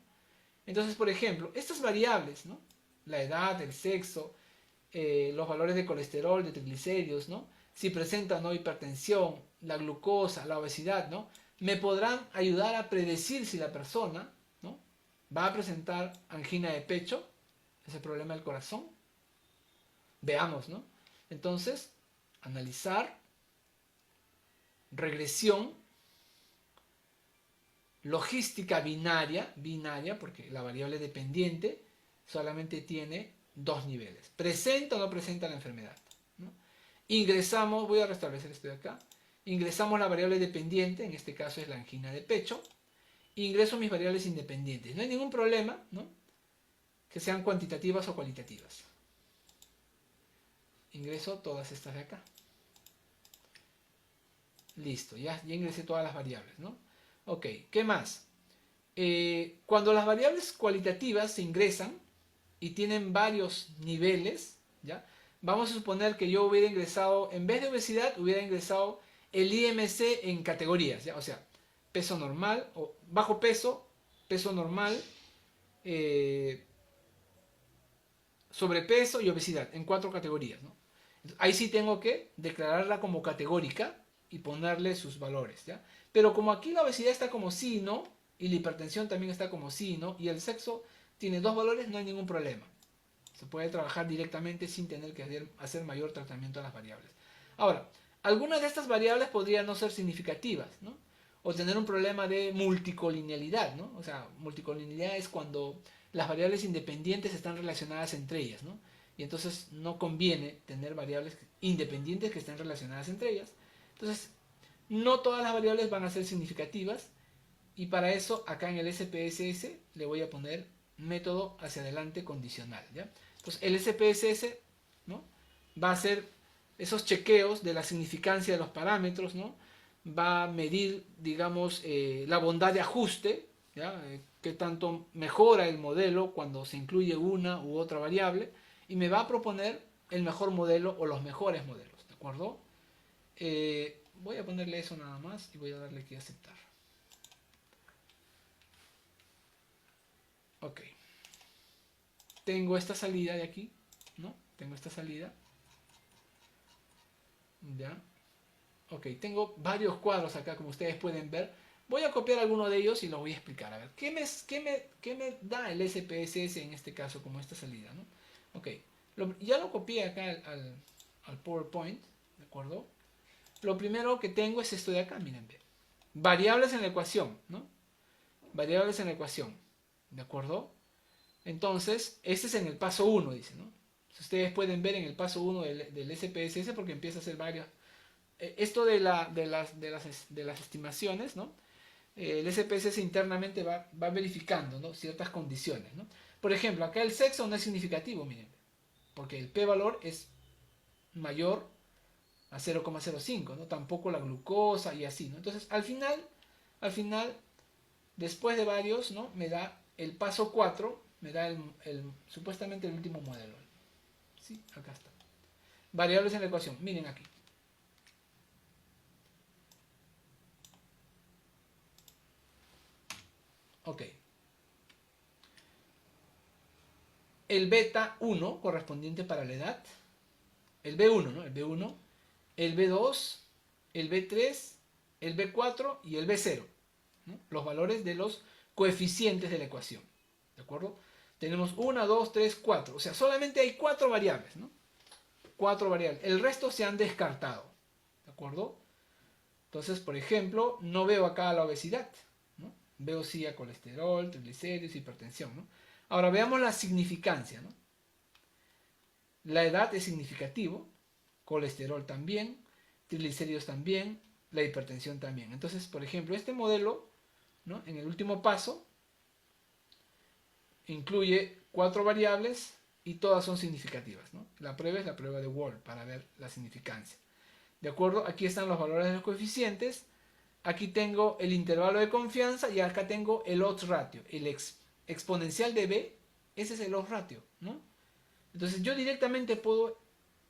Entonces, por ejemplo, estas variables, ¿no?, la edad, el sexo, los valores de colesterol, de triglicéridos, ¿no?, si presenta o no hipertensión, la glucosa, la obesidad, ¿no?, me podrán ayudar a predecir si la persona, ¿no?, va a presentar angina de pecho, ese problema del corazón. Veamos, ¿no? Entonces, analizar, regresión, logística binaria, porque la variable dependiente solamente tiene 2 niveles. ¿Presenta o no presenta la enfermedad?, ¿no? Ingresamos, voy a restablecer esto de acá, ingresamos la variable dependiente, en este caso es la angina de pecho, ingreso mis variables independientes. No hay ningún problema, ¿no?, que sean cuantitativas o cualitativas. Ingreso todas estas de acá. Listo, ya ingresé todas las variables, ¿no? Ok, ¿qué más? Cuando las variables cualitativas se ingresan y tienen varios niveles, ¿ya?, vamos a suponer que yo hubiera ingresado, en vez de obesidad, hubiera ingresado el IMC en categorías, ¿ya? O sea, peso normal, o bajo peso, peso normal, sobrepeso y obesidad, en 4 categorías, ¿no? Ahí sí tengo que declararla como categórica y ponerle sus valores, ¿ya? Pero como aquí la obesidad está como sí, ¿no?, y la hipertensión también está como sí, ¿no?, y el sexo tiene 2 valores, no hay ningún problema. Se puede trabajar directamente sin tener que hacer mayor tratamiento a las variables. Ahora, algunas de estas variables podrían no ser significativas, ¿no?, o tener un problema de multicolinealidad, ¿no? O sea, multicolinealidad es cuando las variables independientes están relacionadas entre ellas, ¿no? Y entonces no conviene tener variables independientes que estén relacionadas entre ellas. Entonces, no todas las variables van a ser significativas, y para eso acá en el SPSS le voy a poner método hacia adelante condicional, ¿ya? Entonces el SPSS, ¿no?, va a hacer esos chequeos de la significancia de los parámetros, ¿no?, va a medir, digamos, la bondad de ajuste, ¿ya?, qué tanto mejora el modelo cuando se incluye una u otra variable, y me va a proponer el mejor modelo o los mejores modelos, ¿de acuerdo? Voy a ponerle eso nada más y voy a darle aquí a aceptar. Ok. Tengo esta salida de aquí, ¿no? Tengo esta salida. ¿Ya? Ok, tengo varios cuadros acá, como ustedes pueden ver. Voy a copiar alguno de ellos y los voy a explicar. A ver, ¿qué me da el SPSS en este caso como esta salida, ¿no? Ok, ya lo copié acá al PowerPoint, ¿de acuerdo? Lo primero que tengo es esto de acá, miren, bien. Variables en la ecuación, ¿no? Variables en la ecuación, ¿de acuerdo? Entonces, este es en el paso 1, dice, ¿no? Si ustedes pueden ver en el paso 1 del SPSS, porque empieza a hacer varios. Esto de las estimaciones, ¿no? El SPSS internamente va verificando, ¿no?, ciertas condiciones, ¿no? Por ejemplo, acá el sexo no es significativo, miren, porque el p-valor es mayor a 0,05, ¿no? Tampoco la glucosa y así, ¿no? Entonces, al final, después de varios, ¿no?, me da el paso 4, me da supuestamente el último modelo. Sí, acá está. Variables en la ecuación, miren aquí. Ok. El beta 1 correspondiente para la edad. El B1, ¿no? El B1, el B2, el B3, el B4 y el B0, ¿no? Los valores de los coeficientes de la ecuación. ¿De acuerdo? Tenemos 1, 2, 3, 4. O sea, solamente hay 4 variables, ¿no? 4 variables. El resto se han descartado. ¿De acuerdo? Entonces, por ejemplo, no veo acá la obesidad, ¿no? Veo sí a colesterol, triglicéridos, hipertensión, ¿no? Ahora veamos la significancia, ¿no? La edad es significativo, colesterol también, triglicéridos también, la hipertensión también. Entonces, por ejemplo, este modelo, ¿no? En el último paso, incluye 4 variables y todas son significativas, ¿no? La prueba es la prueba de Wald para ver la significancia. ¿De acuerdo? Aquí están los valores de los coeficientes. Aquí tengo el intervalo de confianza y acá tengo el odds ratio. El exponencial de B, ese es el odds ratio, ¿no? Entonces yo directamente puedo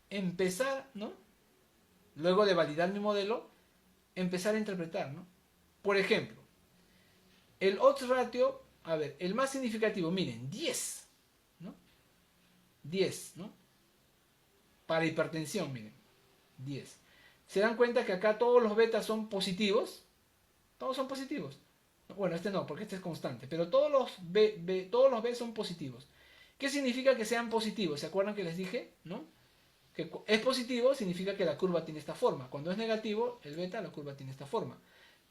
empezar, ¿no? Luego de validar mi modelo, empezar a interpretar, ¿no? Por ejemplo, el odds ratio, a ver, el más significativo, miren, 10, ¿no? 10, ¿no? Para hipertensión, miren, 10. ¿Se dan cuenta que acá todos los betas son positivos? Todos son positivos. Bueno, este no, porque este es constante, pero todos los B son positivos. ¿Qué significa que sean positivos? ¿Se acuerdan que les dije? ¿No? Que es positivo significa que la curva tiene esta forma. Cuando es negativo, el beta, la curva tiene esta forma.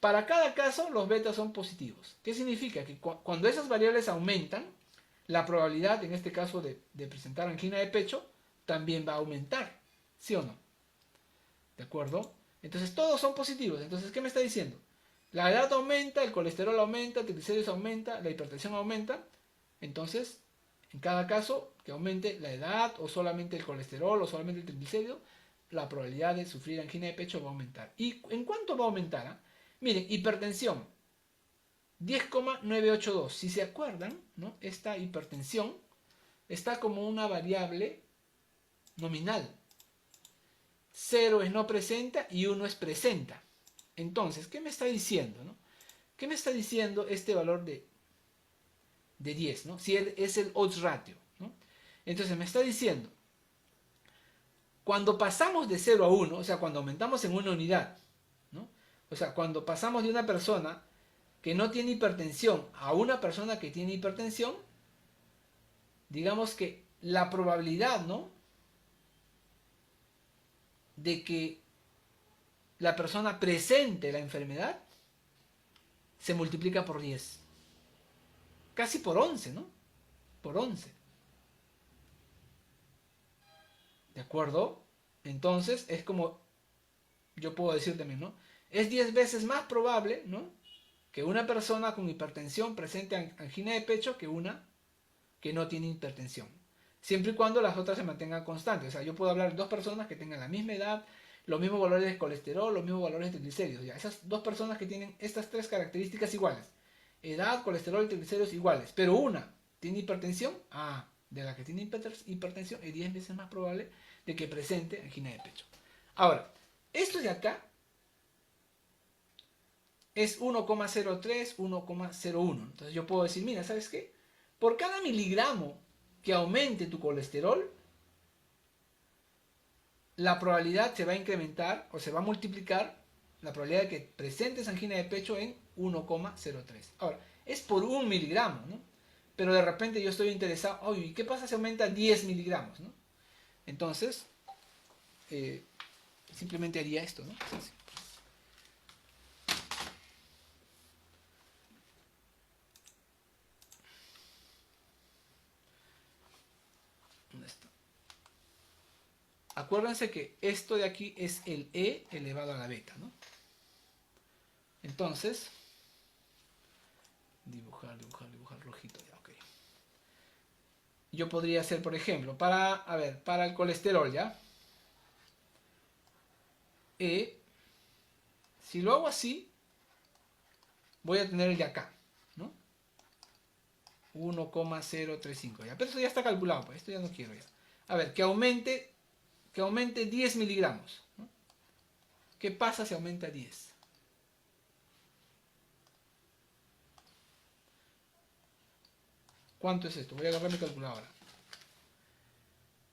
Para cada caso, los betas son positivos. ¿Qué significa? Que cuando esas variables aumentan, la probabilidad, en este caso, de presentar angina de pecho, también va a aumentar. ¿Sí o no? ¿De acuerdo? Entonces, todos son positivos. Entonces, ¿qué me está diciendo? La edad aumenta, el colesterol aumenta, el triglicéridos aumenta, la hipertensión aumenta. Entonces, en cada caso que aumente la edad o solamente el colesterol o solamente el triglicérido, la probabilidad de sufrir angina de pecho va a aumentar. ¿Y en cuánto va a aumentar? Miren, hipertensión, 10,982. Si se acuerdan, ¿no? Esta hipertensión está como una variable nominal. 0 es no presenta y 1 es presenta. Entonces, ¿qué me está diciendo? ¿No? ¿Qué me está diciendo este valor de 10? ¿No? Si es el odds ratio, ¿no? Entonces me está diciendo, cuando pasamos de 0 a 1, o sea, cuando aumentamos en una unidad, ¿no? O sea, cuando pasamos de una persona que no tiene hipertensión a una persona que tiene hipertensión, digamos que la probabilidad, ¿no? De que la persona presente la enfermedad se multiplica por 10. Casi por 11, ¿no? Por 11. ¿De acuerdo? Entonces es como yo puedo decir también, ¿no? Es 10 veces más probable, ¿no? Que una persona con hipertensión presente angina de pecho que una que no tiene hipertensión. Siempre y cuando las otras se mantengan constantes. O sea, yo puedo hablar de dos personas que tengan la misma edad, los mismos valores de colesterol, los mismos valores de triglicéridos. Ya, esas dos personas que tienen estas tres características iguales. Edad, colesterol y triglicéridos iguales. Pero una tiene hipertensión. De la que tiene hipertensión es 10 veces más probable de que presente angina de pecho. Ahora, esto de acá es 1,03, 1,01. Entonces yo puedo decir, mira, ¿sabes qué? Por cada miligramo que aumente tu colesterol, la probabilidad se va a incrementar o se va a multiplicar la probabilidad de que presentes angina de pecho en 1,03. Ahora, es por 1 miligramo, ¿no? Pero de repente yo estoy interesado, oye, ¿qué pasa si aumenta 10 miligramos, ¿no? Entonces, simplemente haría esto, ¿no? Así. ¿Dónde está? Acuérdense que esto de aquí es el E elevado a la beta, ¿no? Entonces, dibujar rojito ya, ok. Yo podría hacer, por ejemplo, para el colesterol, ¿ya? Si lo hago así, voy a tener el de acá, ¿no? 1,035. Ya, pero eso ya está calculado, pues esto ya no quiero ya. A ver, que aumente 10 miligramos, ¿no? ¿Qué pasa si aumenta 10? ¿Cuánto es esto? Voy a agarrar mi calculadora.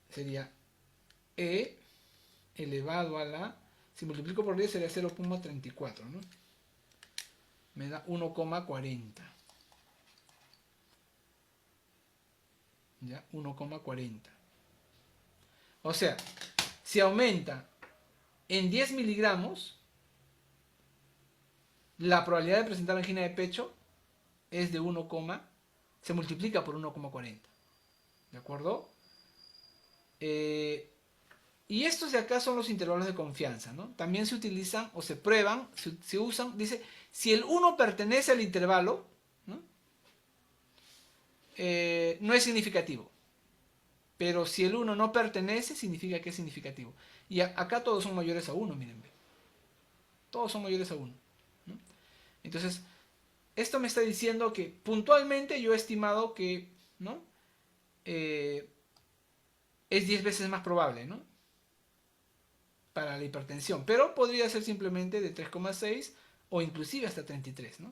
Sería E elevado a la... Si multiplico por 10 sería 0,34, ¿no? Me da 1,40. ¿Ya? 1,40. O sea, si aumenta en 10 miligramos, la probabilidad de presentar angina de pecho es de 1, se multiplica por 1,40. ¿De acuerdo? Y estos de acá son los intervalos de confianza, ¿no? También se utilizan o se prueban, se usan, dice, si el 1 pertenece al intervalo, ¿no? No es significativo. Pero si el 1 no pertenece, significa que es significativo. Y acá todos son mayores a 1, miren. Todos son mayores a 1, ¿no? Entonces, esto me está diciendo que puntualmente yo he estimado que, ¿no? Es 10 veces más probable, ¿no? Para la hipertensión. Pero podría ser simplemente de 3,6 o inclusive hasta 33, ¿no?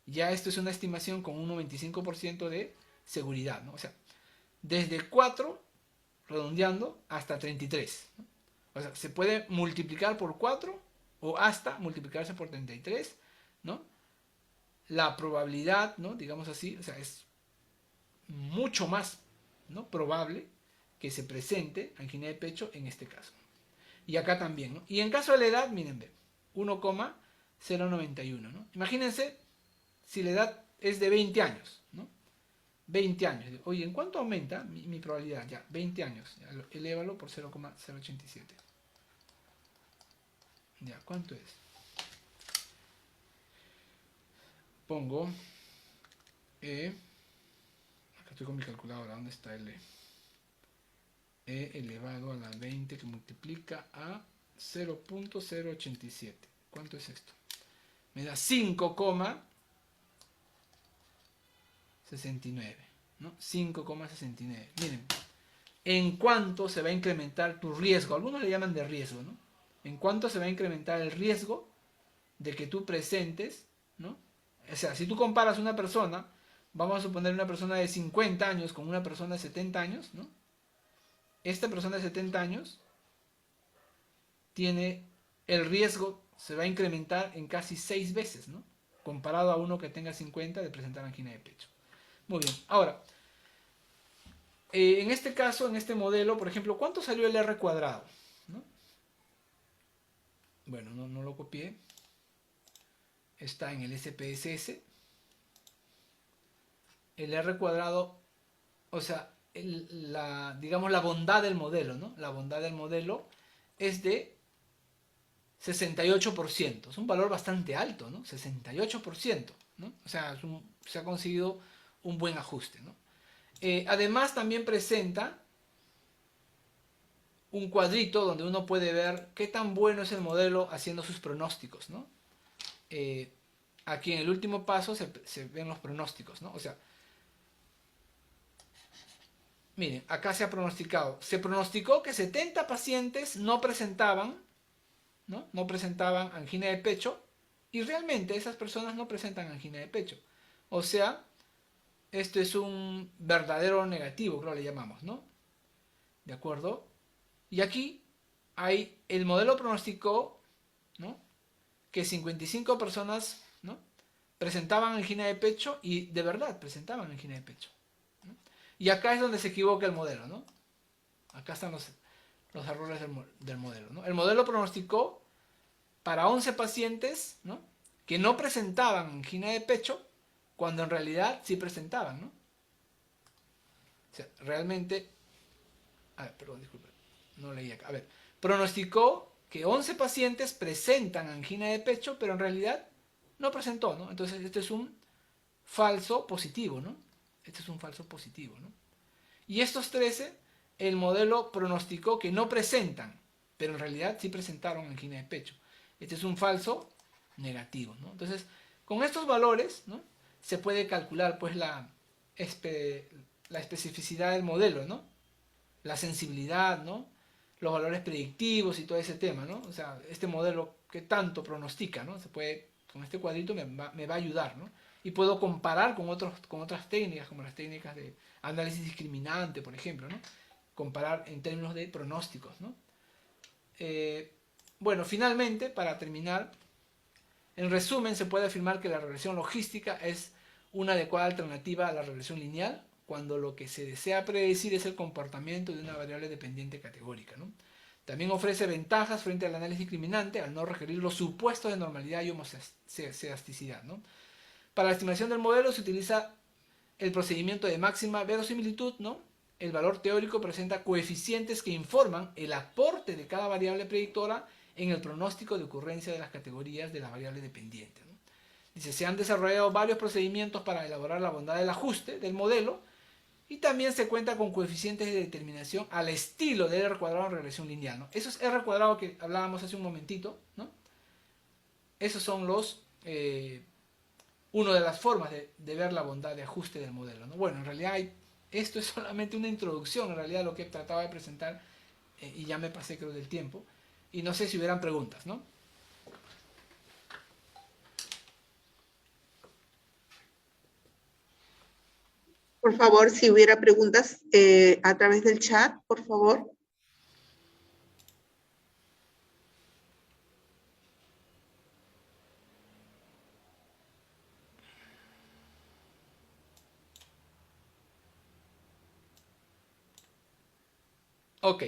Ya esto es una estimación con un 95% de seguridad, ¿no? O sea, desde 4, redondeando, hasta 33, ¿no? O sea, se puede multiplicar por 4 o hasta multiplicarse por 33, ¿no? La probabilidad, ¿no? Digamos así, o sea, es mucho más, ¿no? Probable que se presente angina de pecho en este caso. Y acá también, ¿no? Y en caso de la edad, miren, 1,091, ¿no? Imagínense si la edad es de 20 años, ¿no? 20 años. Oye, ¿en cuánto aumenta mi probabilidad? Ya, 20 años. Ya, elévalo por 0,087. Ya, ¿cuánto es? Pongo acá estoy con mi calculadora. ¿Dónde está el E elevado a la 20 que multiplica a 0,087? ¿Cuánto es esto? Me da 5,69, ¿no? 5,69. Miren, ¿en cuánto se va a incrementar tu riesgo? Algunos le llaman de riesgo, ¿no? ¿En cuánto se va a incrementar el riesgo de que tú presentes, ¿no? O sea, si tú comparas una persona, vamos a suponer una persona de 50 años con una persona de 70 años, ¿no? Esta persona de 70 años tiene el riesgo, se va a incrementar en casi 6 veces, ¿no? Comparado a uno que tenga 50 de presentar angina de pecho. Muy bien, ahora, en este caso, en este modelo, por ejemplo, ¿cuánto salió el R cuadrado? ¿No? Bueno, no lo copié. Está en el SPSS. El R cuadrado, o sea, digamos la bondad del modelo, ¿no? La bondad del modelo es de 68%. Es un valor bastante alto, ¿no? 68%, ¿no? O sea, se ha conseguido un buen ajuste, ¿no? Además, también presenta un cuadrito donde uno puede ver qué tan bueno es el modelo haciendo sus pronósticos, ¿no? Aquí en el último paso se ven los pronósticos, ¿no? O sea, miren, acá se ha pronosticado. Se pronosticó que 70 pacientes no presentaban angina de pecho, y realmente esas personas no presentan angina de pecho. O sea, esto es un verdadero negativo, creo que le llamamos, ¿no? ¿De acuerdo? Y aquí el modelo pronosticó, ¿no?, que 55 personas, ¿no?, presentaban angina de pecho, y de verdad presentaban angina de pecho, ¿no? Y acá es donde se equivoca el modelo, ¿no? Acá están los errores del modelo, ¿no? El modelo pronosticó para 11 pacientes, ¿no?, que no presentaban angina de pecho, cuando en realidad sí presentaban, ¿no? O sea, realmente... A ver, perdón, disculpen, no leí acá. A ver, pronosticó que 11 pacientes presentan angina de pecho, pero en realidad no presentó, ¿no? Entonces, este es un falso positivo, ¿no? Este es un falso positivo, ¿no? Y estos 13, el modelo pronosticó que no presentan, pero en realidad sí presentaron angina de pecho. Este es un falso negativo, ¿no? Entonces, con estos valores, ¿no?, se puede calcular, pues, la la especificidad del modelo, ¿no? La sensibilidad, ¿no? Los valores predictivos y todo ese tema, ¿no? O sea, este modelo que tanto pronostica, ¿no? Se puede, con este cuadrito me va a ayudar, ¿no? Y puedo comparar con otras técnicas, como las técnicas de análisis discriminante, por ejemplo, ¿no? Comparar en términos de pronósticos, ¿no? Bueno, finalmente, para terminar, en resumen, se puede afirmar que la regresión logística es una adecuada alternativa a la regresión lineal cuando lo que se desea predecir es el comportamiento de una variable dependiente categórica, ¿no? También ofrece ventajas frente al análisis discriminante al no requerir los supuestos de normalidad y homocedasticidad, ¿no? Para la estimación del modelo se utiliza el procedimiento de máxima verosimilitud, ¿no? El valor teórico presenta coeficientes que informan el aporte de cada variable predictora en el pronóstico de ocurrencia de las categorías de la variable dependiente, ¿no? Dice, se han desarrollado varios procedimientos para elaborar la bondad del ajuste del modelo y también se cuenta con coeficientes de determinación al estilo de R cuadrado en regresión lineal, ¿no? Eso es R cuadrado que hablábamos hace un momentito, ¿no? Esos son una de las formas de ver la bondad de ajuste del modelo, ¿no? Bueno, en realidad esto es solamente una introducción, en realidad lo que trataba de presentar, y ya me pasé creo del tiempo, y no sé si hubieran preguntas, ¿no? Por favor, si hubiera preguntas a través del chat, por favor. Ok.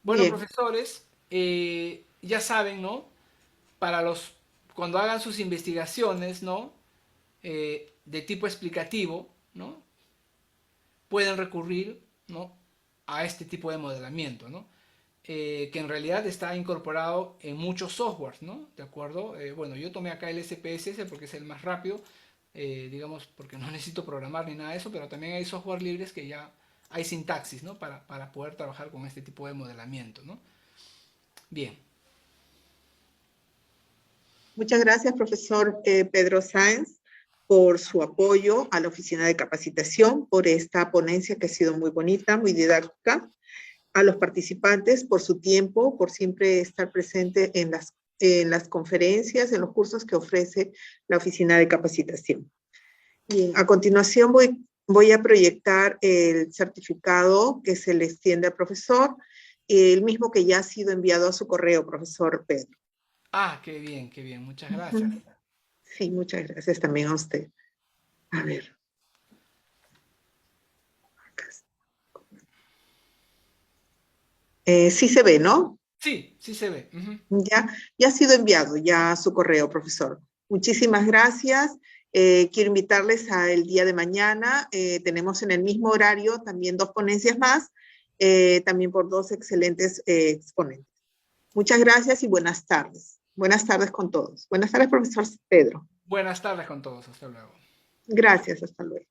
Bueno, Bien. profesores, ya saben, ¿no? Cuando hagan sus investigaciones, ¿no? De tipo explicativo, ¿no? Pueden recurrir, ¿no? A este tipo de modelamiento, ¿no? Que en realidad está incorporado en muchos softwares, ¿no? ¿De acuerdo? Bueno, yo tomé acá el SPSS porque es el más rápido, digamos, porque no necesito programar ni nada de eso, pero también hay software libres que ya hay sintaxis, ¿no? Para poder trabajar con este tipo de modelamiento, ¿no? Bien. Muchas gracias, profesor Pedro Sáenz, por su apoyo a la Oficina de Capacitación, por esta ponencia que ha sido muy bonita, muy didáctica. A los participantes por su tiempo, por siempre estar presente en las conferencias, en los cursos que ofrece la Oficina de Capacitación. Bien, a continuación voy a proyectar el certificado que se le extiende al profesor, el mismo que ya ha sido enviado a su correo, profesor Pedro. Ah, qué bien, muchas gracias. Sí, muchas gracias también a usted. A ver. Acá está. Sí se ve, ¿no? Sí, sí se ve. Ya ha sido enviado ya a su correo, profesor. Muchísimas gracias. Quiero invitarles al día de mañana. Tenemos en el mismo horario también 2 ponencias más, también por 2 excelentes exponentes. Muchas gracias y buenas tardes. Buenas tardes con todos. Buenas tardes, profesor Pedro. Buenas tardes con todos, hasta luego. Gracias, hasta luego.